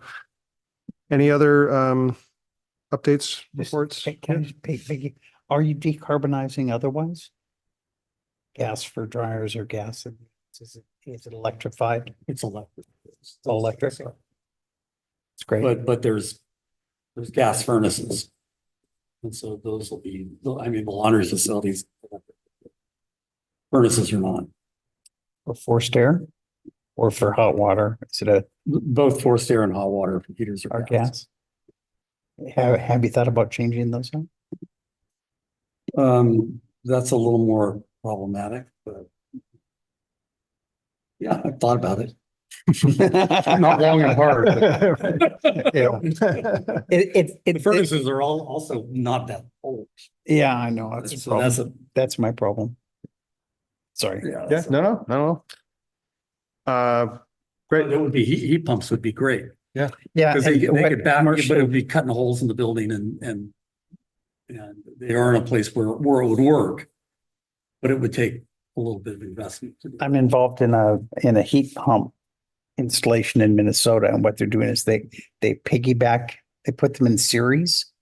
C: Any other updates,
A: Just-
C: reports?
A: Can I just Peggy, are you decarbonizing otherwise? Gas for dryers or gas? Is it electrified?
E: It's electric.
A: It's all electric. It's great.
E: But there's gas furnaces. And so those will be, the laundry facilities. Furnaces are not.
A: For forced air or for hot water? Is it
E: Both forced air and hot water heaters
A: our
E: are gas.
A: gas? Have you thought about changing those out?
E: That's a little more problematic, but yeah, I've thought about it. Not long and hard. The furnaces are all also not that old.
A: Yeah, I know. That's a
E: So
A: problem. That's my problem. Sorry.
C: Yeah, no. Great.
E: It would be heat pumps would be great.
A: Yeah.
E: Because they
A: and
E: could back, but it
A: commercial-
E: would be cutting holes in the building and they are in a place where it would work. But it would take a little bit of investment to do.
A: I'm involved in a heat pump installation in Minnesota, and what they're doing is they piggyback, they put them in series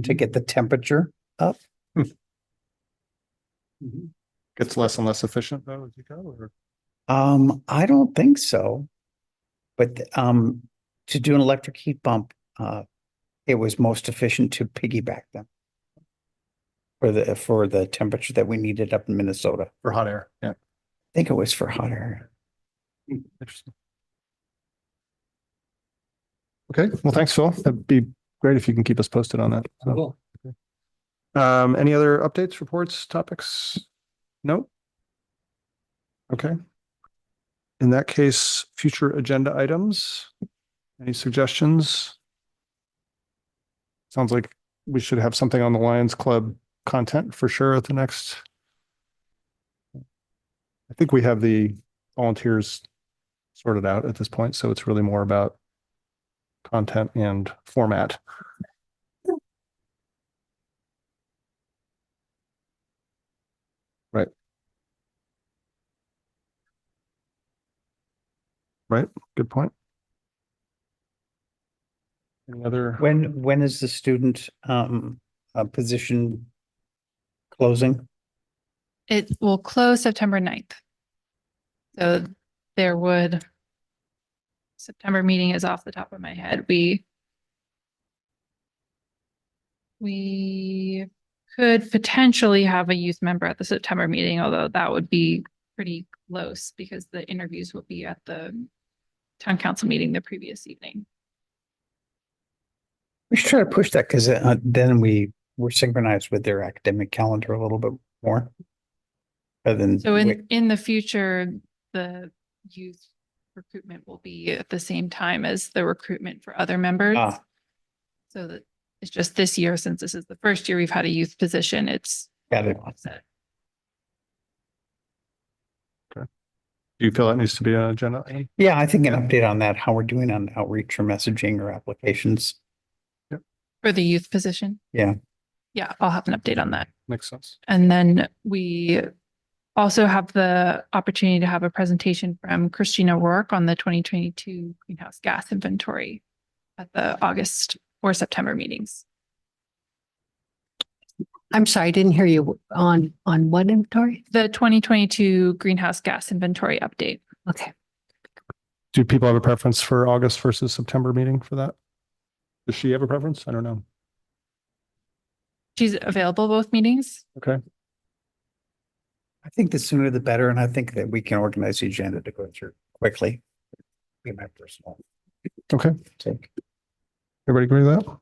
A: to get the temperature up.
E: Mhm.
C: Gets less and less efficient though as you go, or?
A: I don't think so. But to do an electric heat pump, it was most efficient to piggyback them for the temperature that we needed up in Minnesota.
C: For hot air, yeah.
A: I think it was for hot air.
C: Interesting. Okay, well, thanks, Phil. That'd be great if you can keep us posted on that.
E: I will.
C: Any other updates, reports, topics? No? Okay. In that case, future agenda items. Any suggestions? Sounds like we should have something on the Lions Club content for sure at the next. I think we have the volunteers sorted out at this point, so it's really more about content and format. Right. Right, good point. Any other?
A: When is the student position closing?
B: It will close September 9th. So there would, September meeting is off the top of my head. We could potentially have a youth member at the September meeting, although that would be pretty close because the interviews will be at the town council meeting the previous evening.
A: We should try to push that because then we're synchronized with their academic calendar a little bit more. Rather than
B: So in the future, the youth recruitment will be at the same time as the recruitment for other members. So that it's just this year, since this is the first year we've had a youth position, it's
A: got it.
B: offset.
C: Do you feel that needs to be an agenda item?
A: Yeah, I think an update on that, how we're doing on outreach or messaging or applications.
B: For the youth position?
A: Yeah.
B: Yeah, I'll have an update on that.
C: Makes sense.
B: And then we also have the opportunity to have a presentation from Christina Rourke on the 2022 greenhouse gas inventory at the August or September meetings.
F: I'm sorry, I didn't hear you on what inventory?
B: The 2022 greenhouse gas inventory update.
F: Okay.
C: Do people have a preference for August versus September meeting for that? Does she have a preference? I don't know.
B: She's available both meetings.
C: Okay.
A: I think the sooner the better, and I think that we can organize the agenda to go through quickly. Be my personal
C: Okay.
A: take.
C: Everybody agree with that?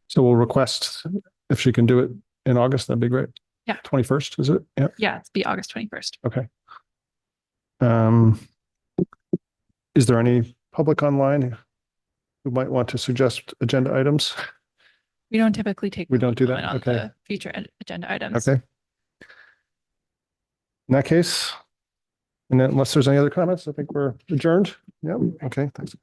C: So we'll request if she can do it in August, that'd be great.
B: Yeah.
C: 21st, is it? Yeah.
B: Yeah, it's be August 21st.
C: Okay. Is there any public online who might want to suggest agenda items?
B: We don't typically take.
C: We don't do that?
B: comment on
C: Okay.
B: the future agenda items.
C: Okay. In that case, and then unless there's any other comments, I think we're adjourned. Yeah. Okay. Thanks.